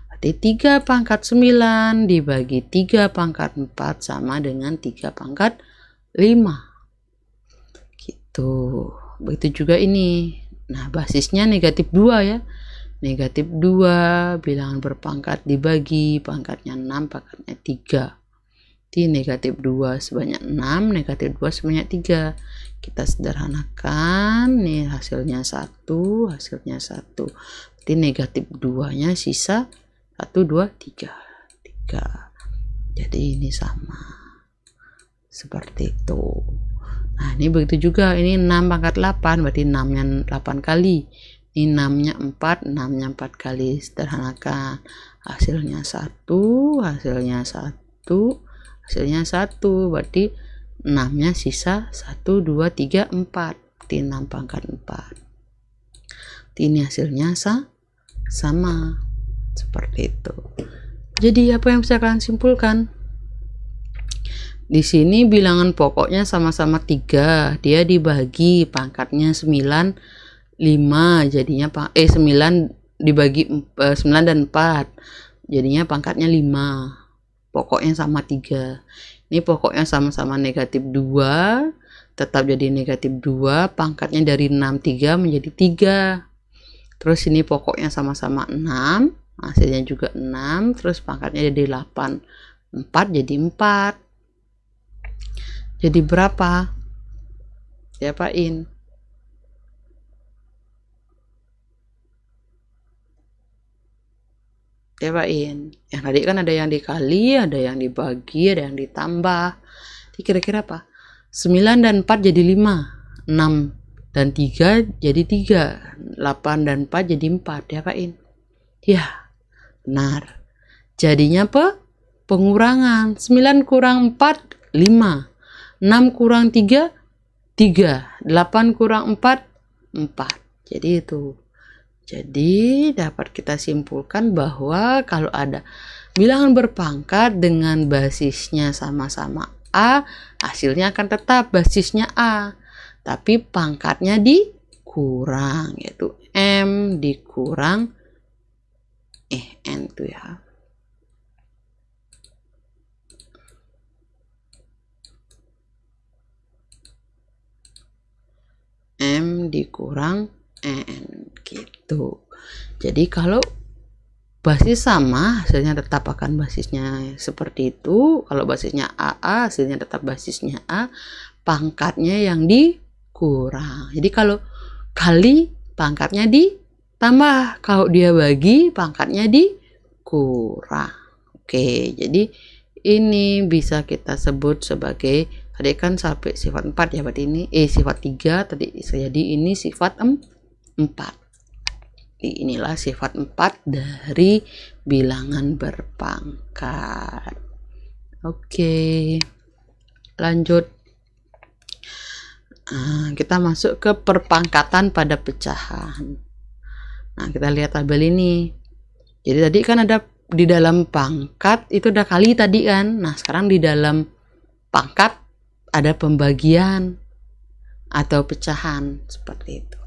Berarti 3 pangkat 9 dibagi 3 pangkat 4 sama dengan 3 pangkat 5. Gitu. Begitu juga ini. Nah, basisnya negatif 2 ya. Negatif 2, bilangan berpangkat dibagi, pangkatnya 6, pangkatnya 3. Jadi negatif 2 sebanyak 6, negatif 2 sebanyak 3. Kita sederhanakan, nih hasilnya 1, hasilnya 1. Jadi negatif 2-nya sisa 1, 2, 3. 3. Jadi ini sama. Seperti itu. Nah, ini begitu juga. Ini 6 pangkat 8, berarti 6-nya 8 kali. Ini 6-nya 4, 6-nya 4 kali. Sederhanakan. Hasilnya 1, hasilnya 1, hasilnya 1. Berarti 6-nya sisa 1, 2, 3, 4. Berarti 6 pangkat 4. Ini hasilnya sama. Seperti itu. Jadi apa yang bisa kalian simpulkan? Di sini bilangan pokoknya sama-sama 3. Dia dibagi pangkatnya 9, 5. Jadinya 9 dibagi 9 dan 4. Jadinya pangkatnya 5. Pokoknya sama 3. Ini pokoknya sama-sama negatif 2. Tetap jadi negatif 2. Pangkatnya dari 6, 3 menjadi 3. Terus ini pokoknya sama-sama 6. Hasilnya juga 6. Terus pangkatnya jadi 8. 4 jadi 4. Jadi berapa? Diapain? Diapain? Yang tadi kan ada yang dikali, ada yang dibagi, ada yang ditambah. Jadi kira-kira apa? 9 dan 4 jadi 5. 6 dan 3 jadi 3. 8 dan 4 jadi 4. Diapain? Ya, benar. Jadinya apa? Pengurangan. 9 kurang 4, 5. 6 kurang 3, 3. 8 kurang 4, 4. Jadi itu. Jadi dapat kita simpulkan bahwa kalau ada bilangan berpangkat dengan basisnya sama-sama A, hasilnya akan tetap basisnya A. Tapi pangkatnya dikurang, yaitu M dikurang N tuh ya. M dikurang N gitu. Jadi kalau basis sama, hasilnya tetap akan basisnya seperti itu. Kalau basisnya AA, hasilnya tetap basisnya A. Pangkatnya yang dikurang. Jadi kalau kali, pangkatnya ditambah. Kalau dia bagi, pangkatnya dikurang. Oke, jadi ini bisa kita sebut sebagai, tadi kan sampai sifat 4 ya, berarti ini sifat 3 tadi, jadi ini sifat 4. Inilah sifat 4 dari bilangan berpangkat. Oke, lanjut. Kita masuk ke perpangkatan pada pecahan. Nah, kita lihat tabel ini. Jadi tadi kan ada di dalam pangkat itu udah kali tadi kan. Nah, sekarang di dalam pangkat ada pembagian atau pecahan seperti itu.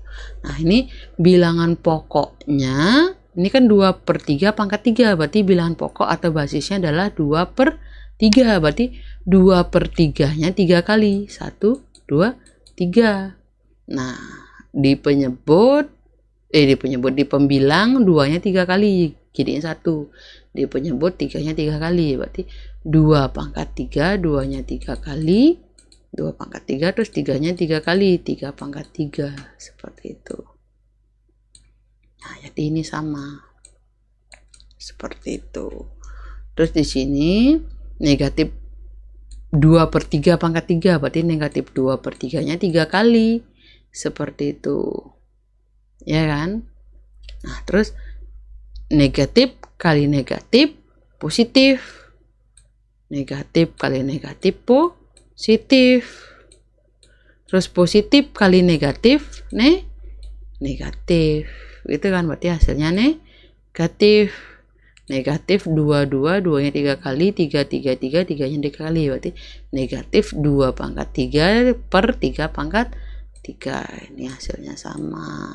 Nah, ini bilangan pokoknya, ini kan 2/3 pangkat 3, berarti bilangan pokok atau basisnya adalah 2/3, berarti 2/3-nya 3 kali, 1, 2, 3. Nah, di pembilang 2-nya 3 kali, jadiin 1. Dia penyebut 3-nya 3 kali, berarti 2 pangkat 3, 2-nya 3 kali, 2 pangkat 3, terus 3-nya 3 kali, 3 pangkat 3, seperti itu. Nah, jadi ini sama, seperti itu. Terus di sini negatif 2/3 pangkat 3, berarti negatif 2/3-nya 3 kali, seperti itu, ya kan? Nah, terus negatif kali negatif positif, negatif kali negatif positif, terus positif kali negatif negatif, gitu kan? Berarti hasilnya negatif. Negatif 2, 2-nya 3 kali, 3, 3, 3, 3-nya 3 kali, berarti negatif 2 pangkat 3 per 3 pangkat 3. Ini hasilnya sama,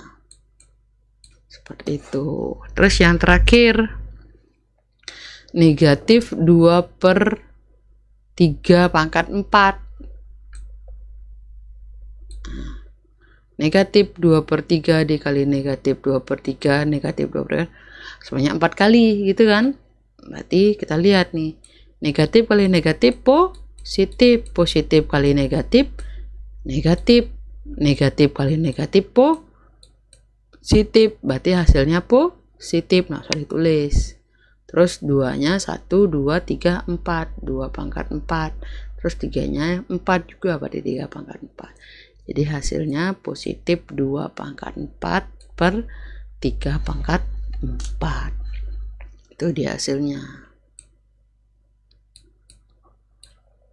seperti itu. Terus yang terakhir, negatif 2/3 pangkat 4. Negatif 2/3 dikali negatif 2/3, negatif 2/3 sebanyak 4 kali, gitu kan? Berarti kita lihat nih, negatif kali negatif positif, positif kali negatif negatif, negatif kali negatif positif, berarti hasilnya positif. Nah, usah ditulis. Terus 2-nya 1, 2, 3, 4, 2 pangkat 4, terus 3-nya 4 juga, berarti 3 pangkat 4. Jadi hasilnya positif 2 pangkat 4 per 3 pangkat 4. Itu dia hasilnya.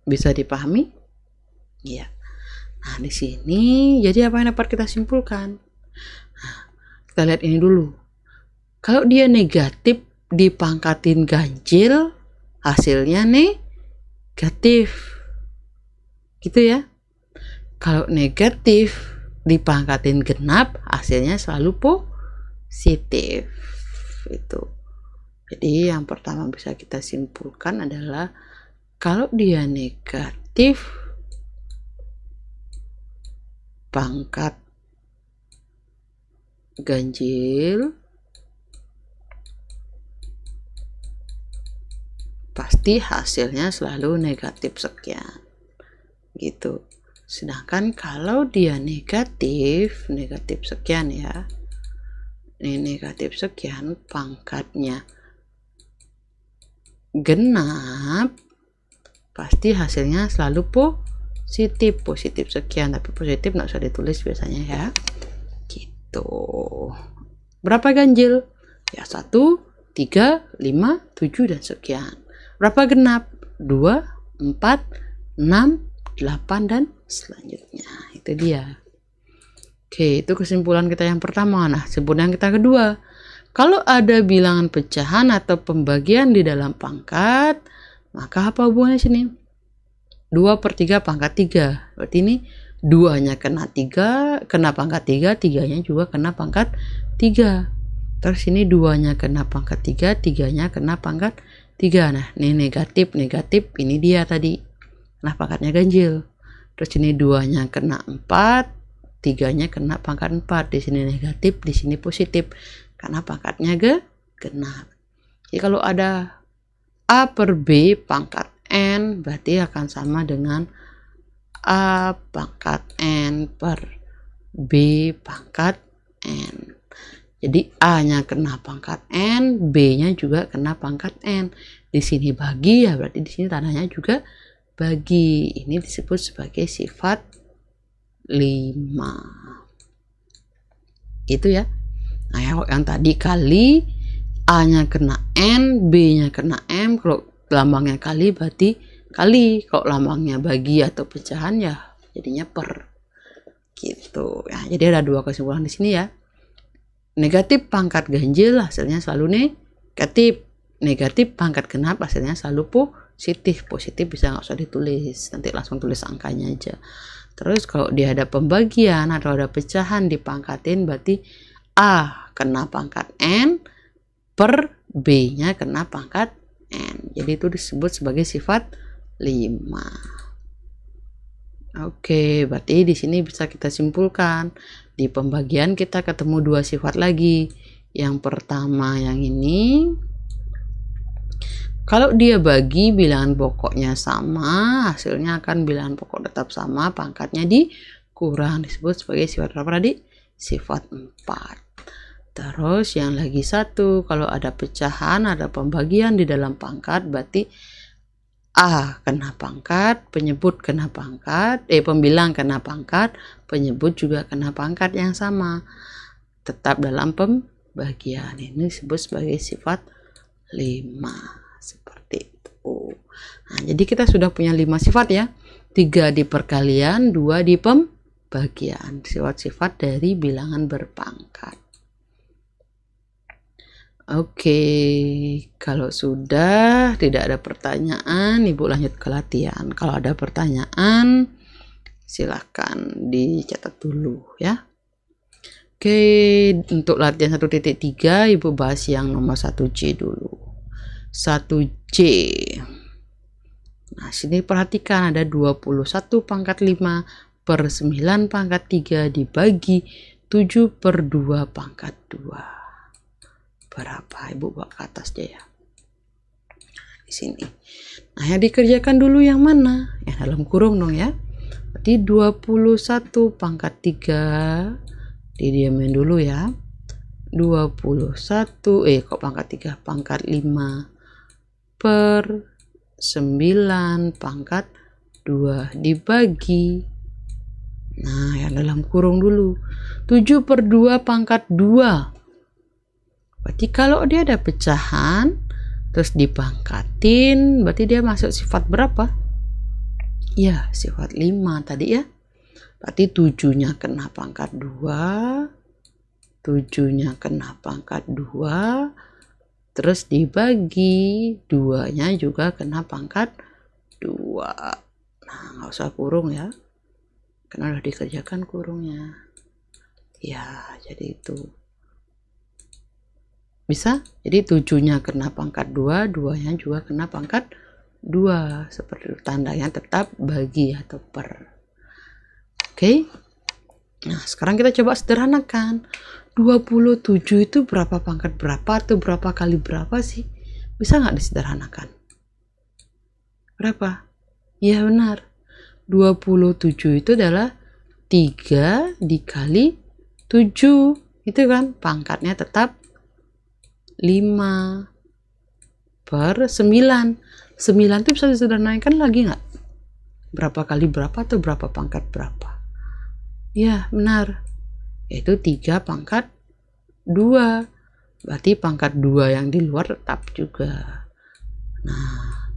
Bisa dipahami? Iya. Nah, di sini jadi apa yang dapat kita simpulkan? Nah, kita lihat ini dulu. Kalau dia negatif dipangkatin ganjil, hasilnya negatif. Gitu ya. Kalau negatif dipangkatin genap, hasilnya selalu positif. Itu. Jadi yang pertama bisa kita simpulkan adalah kalau dia negatif pangkat ganjil, pasti hasilnya selalu negatif sekian, gitu. Sedangkan kalau dia negatif sekian ya, ini negatif sekian, pangkatnya genap, pasti hasilnya selalu positif sekian, tapi positif nggak usah ditulis biasanya ya, gitu. Berapa ganjil? Ya 1, 3, 5, 7 dan sekian. Berapa genap? 2, 4, 6, 8 dan selanjutnya. Itu dia. Oke, itu kesimpulan kita yang pertama. Nah, kesimpulan kita kedua, kalau ada bilangan pecahan atau pembagian di dalam pangkat, maka apa hubungannya sini? 2/3 pangkat 3. Berarti ini 2-nya kena 3, kena pangkat 3, 3-nya juga kena pangkat 3. Terus ini 2-nya kena pangkat 3, 3-nya kena pangkat 3. Nah, ini negatif, ini dia tadi. Nah, pangkatnya ganjil. Terus ini 2-nya kena 4, 3-nya kena pangkat 4. Di sini negatif, di sini positif. Karena pangkatnya genap. Jadi kalau ada A per B pangkat N, berarti akan sama dengan A pangkat N per B pangkat N. Jadi A-nya kena pangkat N, B-nya juga kena pangkat N. Di sini bagi ya, berarti di sini tandanya juga bagi. Ini disebut sebagai sifat 5. Gitu ya. Nah, yang tadi kali, A-nya kena N, B-nya kena M. Kalau lambangnya kali berarti kali. Kalau lambangnya bagi atau pecahan ya jadinya per. Gitu. Ya, jadi ada 2 kesimpulan di sini ya. Negatif pangkat ganjil hasilnya selalu negatif. Negatif pangkat genap hasilnya selalu positif. Positif bisa nggak usah ditulis, nanti langsung tulis angkanya aja. Terus kalau dia ada pembagian atau ada pecahan dipangkatin, berarti A kena pangkat N per B-nya kena pangkat N. Jadi itu disebut sebagai sifat 5. Oke, berarti di sini bisa kita simpulkan. Di pembagian kita ketemu 2 sifat lagi. Yang pertama yang ini, Kalau dia bagi bilangan pokoknya sama, hasilnya akan bilangan pokok tetap sama, pangkatnya dikurang, disebut sebagai sifat berapa tadi? Sifat 4. Terus yang lagi satu, kalau ada pecahan, ada pembagian di dalam pangkat, berarti A kena pangkat, penyebut kena pangkat, pembilang kena pangkat, penyebut juga kena pangkat yang sama. Tetap dalam pembagian. Ini disebut sebagai sifat 5. Seperti itu. Nah, jadi kita sudah punya 5 sifat ya. 3 di perkalian, 2 di pembagian. Sifat-sifat dari bilangan berpangkat. Oke, kalau sudah tidak ada pertanyaan, Ibu lanjut ke latihan. Kalau ada pertanyaan, silahkan dicatat dulu ya. Oke, untuk latihan 1.3 Ibu bahas yang nomor 1C dulu. 1C. Nah, sini perhatikan ada 21 pangkat 5 per 9 pangkat 3 dibagi 7 per 2 pangkat 2. Berapa? Ibu bawa ke atas aja ya. Di sini. Nah, yang dikerjakan dulu yang mana? Yang dalam kurung dong ya. Berarti 21 pangkat 3. Didiamin dulu ya. 21 kok pangkat 3? Pangkat 5 per 9 pangkat 2 dibagi. Nah, yang dalam kurung dulu. 7 per 2 pangkat 2. Berarti kalau dia ada pecahan, terus dipangkatin, berarti dia masuk sifat berapa? Ya, sifat 5 tadi ya. Berarti 7-nya kena pangkat 2, 7-nya kena pangkat 2, terus dibagi, 2-nya juga kena pangkat 2. Nah, nggak usah kurung ya. Karena udah dikerjakan kurungnya. Ya, jadi itu. Bisa? Jadi 7-nya kena pangkat 2, 2-nya juga kena pangkat 2. Seperti itu, tandanya tetap bagi atau per. Oke. Nah, sekarang kita coba sederhanakan. 27 itu berapa pangkat berapa atau berapa kali berapa sih? Bisa nggak disederhanakan? Berapa? Ya benar. 27 itu adalah 3 dikali 7. Itu kan pangkatnya tetap 5 per 9. 9 itu bisa disederhanakan lagi nggak? Berapa kali berapa atau berapa pangkat berapa? Ya benar. Yaitu 3 pangkat 2. Berarti pangkat 2 yang di luar tetap juga. Nah,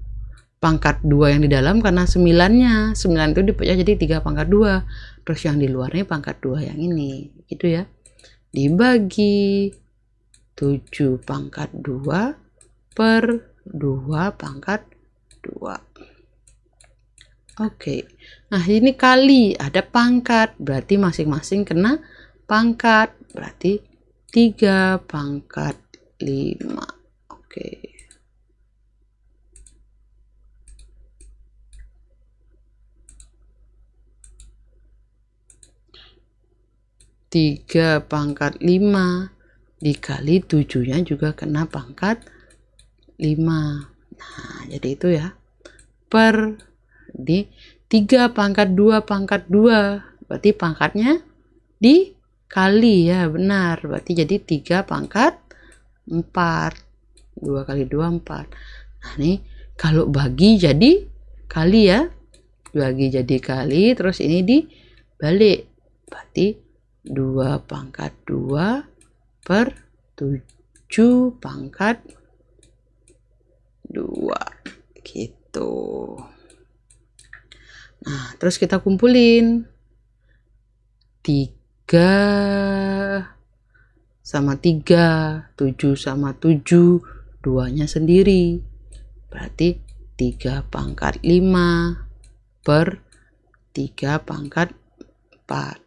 pangkat 2 yang di dalam karena 9-nya. 9 itu dipecah jadi 3 pangkat 2. Terus yang di luarnya pangkat 2 yang ini. Gitu ya. Dibagi 7 pangkat 2 per 2 pangkat 2. Oke. Nah, ini kali ada pangkat, berarti masing-masing kena pangkat. Berarti 3 pangkat 5. Oke. Tiga pangkat 5 dikali 7-nya juga kena pangkat 5. Nah, jadi itu ya. Per di 3 pangkat 2 pangkat 2. Berarti pangkatnya dikali ya, benar. Berarti jadi 3 pangkat 4. 2 kali 2 4. Nah, nih kalau bagi jadi kali ya. Bagi jadi kali, terus ini dibalik. Berarti 2 pangkat 2 per 7 pangkat 2 gitu. Nah, terus kita kumpulin 3 sama 3, 7 sama 7, 2-nya sendiri. Berarti 3 pangkat 5 per 3 pangkat 4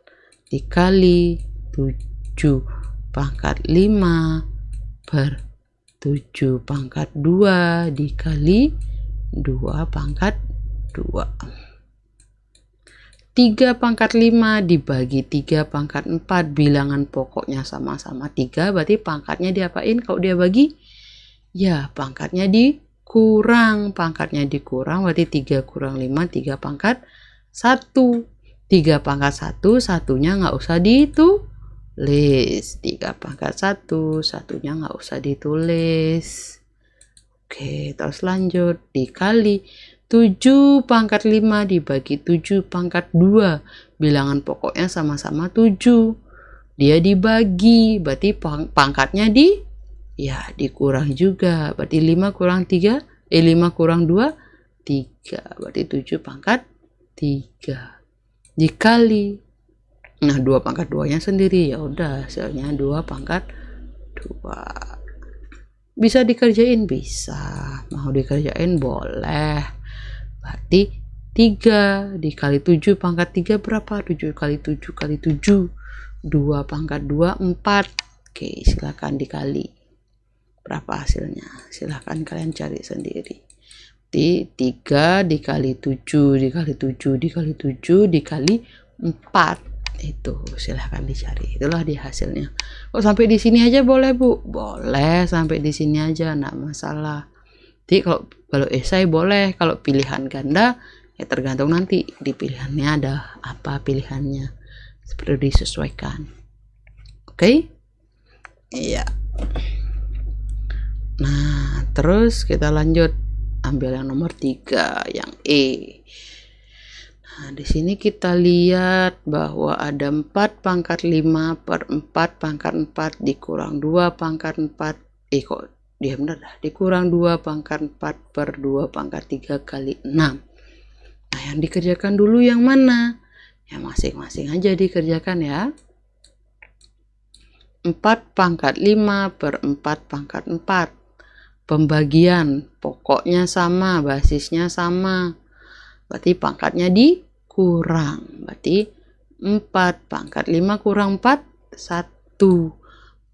dikali 7 pangkat 5 per 7 pangkat 2 dikali 2 pangkat 2. 3 pangkat 5 dibagi 3 pangkat 4, bilangan pokoknya sama-sama 3, berarti pangkatnya diapain kalau dia bagi? Ya, pangkatnya di kurang, pangkatnya dikurang berarti 3 kurang 5, 3 pangkat 1. 3 pangkat 1, satunya nggak usah ditulis. 3 pangkat 1, satunya nggak usah ditulis. Oke, terus lanjut. Dikali 7 pangkat 5 dibagi 7 pangkat 2. Bilangan pokoknya sama-sama 7. Dia dibagi, berarti pangkatnya dikurang juga. Berarti 5 kurang 3, 5 kurang 2, 3. Berarti 7 pangkat 3. Dikali, nah 2 pangkat 2-nya sendiri, ya udah hasilnya 2 pangkat 2. Bisa dikerjain? Bisa. Mau dikerjain? Boleh. Berarti 3 dikali 7 pangkat 3 berapa? 7 kali 7 kali 7, 2 pangkat 2, 4. Oke, silakan dikali. Berapa hasilnya? Silakan kalian cari sendiri. 3 dikali 7 dikali 7 dikali 7 dikali 4. Itu silahkan dicari. Itulah di hasilnya. Oh, sampai di sini aja boleh, Bu? Boleh, sampai di sini aja, enggak masalah. Jadi kalau esai boleh, kalau pilihan ganda ya tergantung nanti di pilihannya ada apa pilihannya. Seperti disesuaikan. Oke? Iya. Nah, terus kita lanjut. Ambil yang nomor 3, yang E. Nah, di sini kita lihat bahwa ada 4 pangkat 5 per 4 pangkat 4 dikurang 2 pangkat 4. Kok dia benar dah. Dikurang 2 pangkat 4 per 2 pangkat 3 kali 6. Nah, yang dikerjakan dulu yang mana? Ya masing-masing aja dikerjakan ya. 4 pangkat 5 per 4 pangkat 4. Pembagian pokoknya sama, basisnya sama, berarti pangkatnya dikurang. Berarti 4 pangkat 5 kurang 4, 1.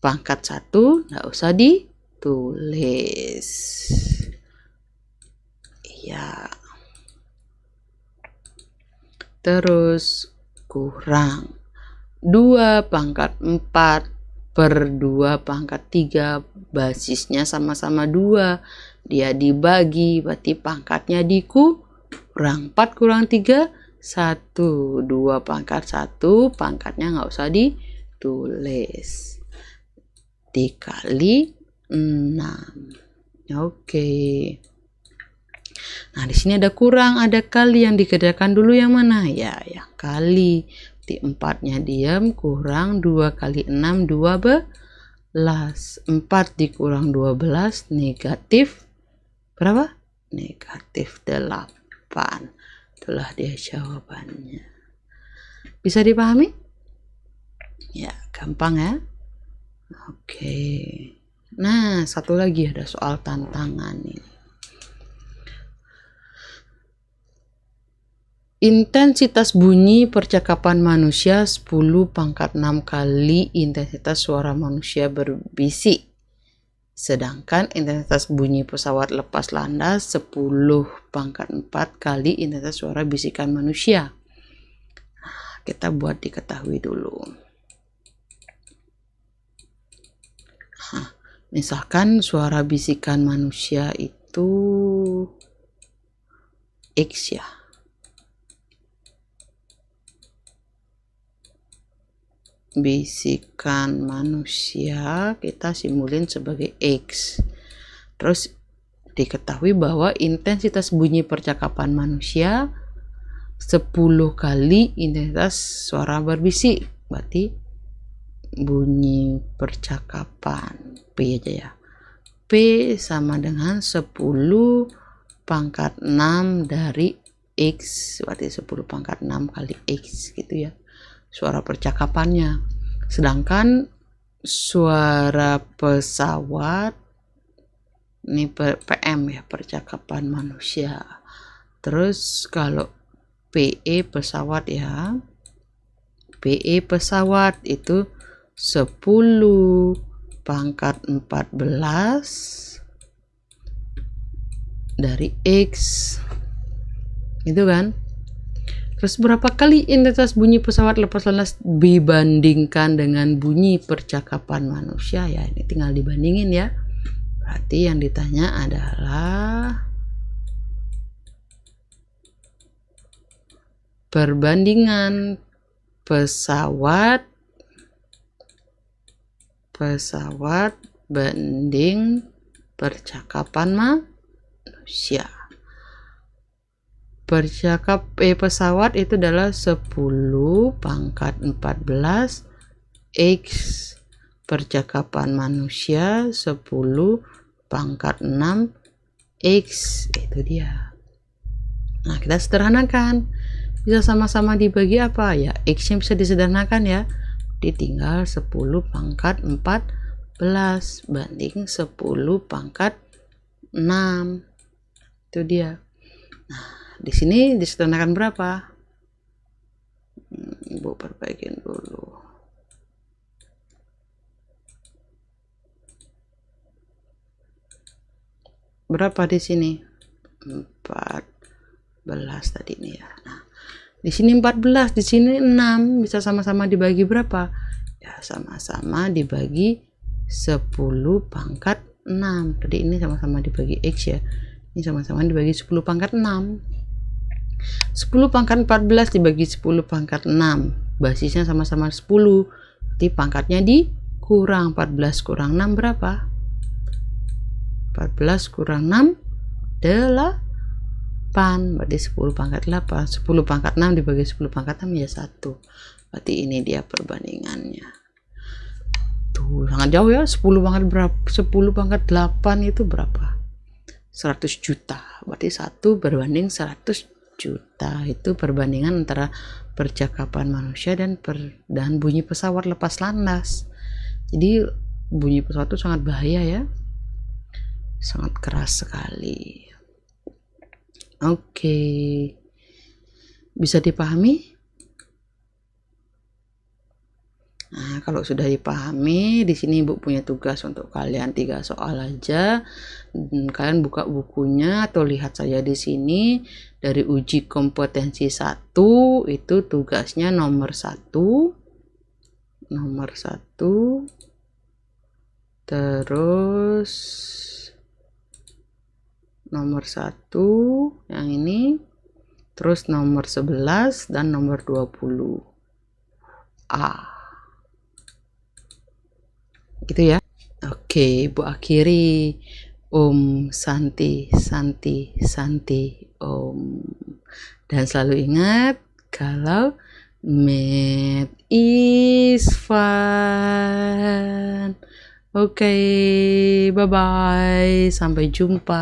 Pangkat 1 nggak usah ditulis. Iya. Terus kurang 2 pangkat 4 per 2 pangkat 3, basisnya sama-sama 2, dia dibagi, berarti pangkatnya dikurang. 4 kurang 3, 1. 2 pangkat 1, pangkatnya nggak usah ditulis. Dikali 6. Oke. Nah, di sini ada kurang, ada kali. Yang dikerjakan dulu yang mana? Ya, yang kali. 4-nya diam, kurang 2 kali 6, 12. 4 dikurang 12, negatif berapa? Negatif 8. Itulah dia jawabannya. Bisa dipahami? Ya, gampang ya. Oke. Nah, satu lagi ada soal tantangan ini. Intensitas bunyi percakapan manusia 10 pangkat 6 kali intensitas suara manusia berbisik. Sedangkan intensitas bunyi pesawat lepas landas 10 pangkat 4 kali intensitas suara bisikan manusia. Nah, kita buat diketahui dulu. Nah, misalkan suara bisikan manusia itu X ya. Bisikan manusia kita simulin sebagai X. Terus diketahui bahwa intensitas bunyi percakapan manusia 10 kali intensitas suara berbisik. Berarti bunyi percakapan P aja ya. P sama dengan 10 pangkat 6 dari X. Berarti 10 pangkat 6 kali X gitu ya. Suara percakapannya. Sedangkan suara pesawat ini PM ya, percakapan manusia. Terus kalau PE pesawat ya, PE pesawat itu 10 pangkat 14 dari X gitu kan. Terus berapa kali intensitas bunyi pesawat lepas landas dibandingkan dengan bunyi percakapan manusia ya, ini tinggal dibandingin ya. Berarti yang ditanya adalah perbandingan pesawat banding percakapan manusia. Pesawat itu adalah 10 pangkat 14 X, percakapan manusia 10 pangkat 6 X, itu dia. Nah, kita sederhanakan, bisa sama-sama dibagi apa ya, X nya bisa disederhanakan ya, ditinggal 10 pangkat 14 banding 10 pangkat 6, itu dia. Nah, di sini disederhanakan berapa? Ibu perbaikin dulu. Berapa di sini? 14 tadi ini ya. Nah, di sini 14, di sini 6, bisa sama-sama dibagi berapa? Ya, sama-sama dibagi 10 pangkat 6. Tadi ini sama-sama dibagi X ya. Ini sama-sama dibagi 10 pangkat 6. 10 pangkat 14 dibagi 10 pangkat 6. Basisnya sama-sama 10. Berarti pangkatnya dikurang. 14 kurang 6 berapa? 14 kurang 6, 8. Berarti 10 pangkat 8. 10 pangkat 6 dibagi 10 pangkat 6 ya 1. Berarti ini dia perbandingannya. Tuh, sangat jauh ya. 10 pangkat berapa? 10 pangkat 8 itu berapa? 100 juta. Berarti 1 berbanding 100 juta. Itu perbandingan antara percakapan manusia dan bunyi pesawat lepas landas. Jadi bunyi pesawat itu sangat bahaya ya. Sangat keras sekali. Oke. Bisa dipahami? Nah, kalau sudah dipahami, di sini Ibu punya tugas untuk kalian 3 soal aja. Kalian buka bukunya atau lihat saja di sini dari uji kompetensi 1 itu tugasnya nomor 1. Terus nomor 1 yang ini, terus nomor 11 dan nomor 20 gitu ya. Oke, Ibu akhiri. Om Santi Santi Santi Om. Dan selalu ingat kalau math is fun. Oke, bye bye, sampai jumpa.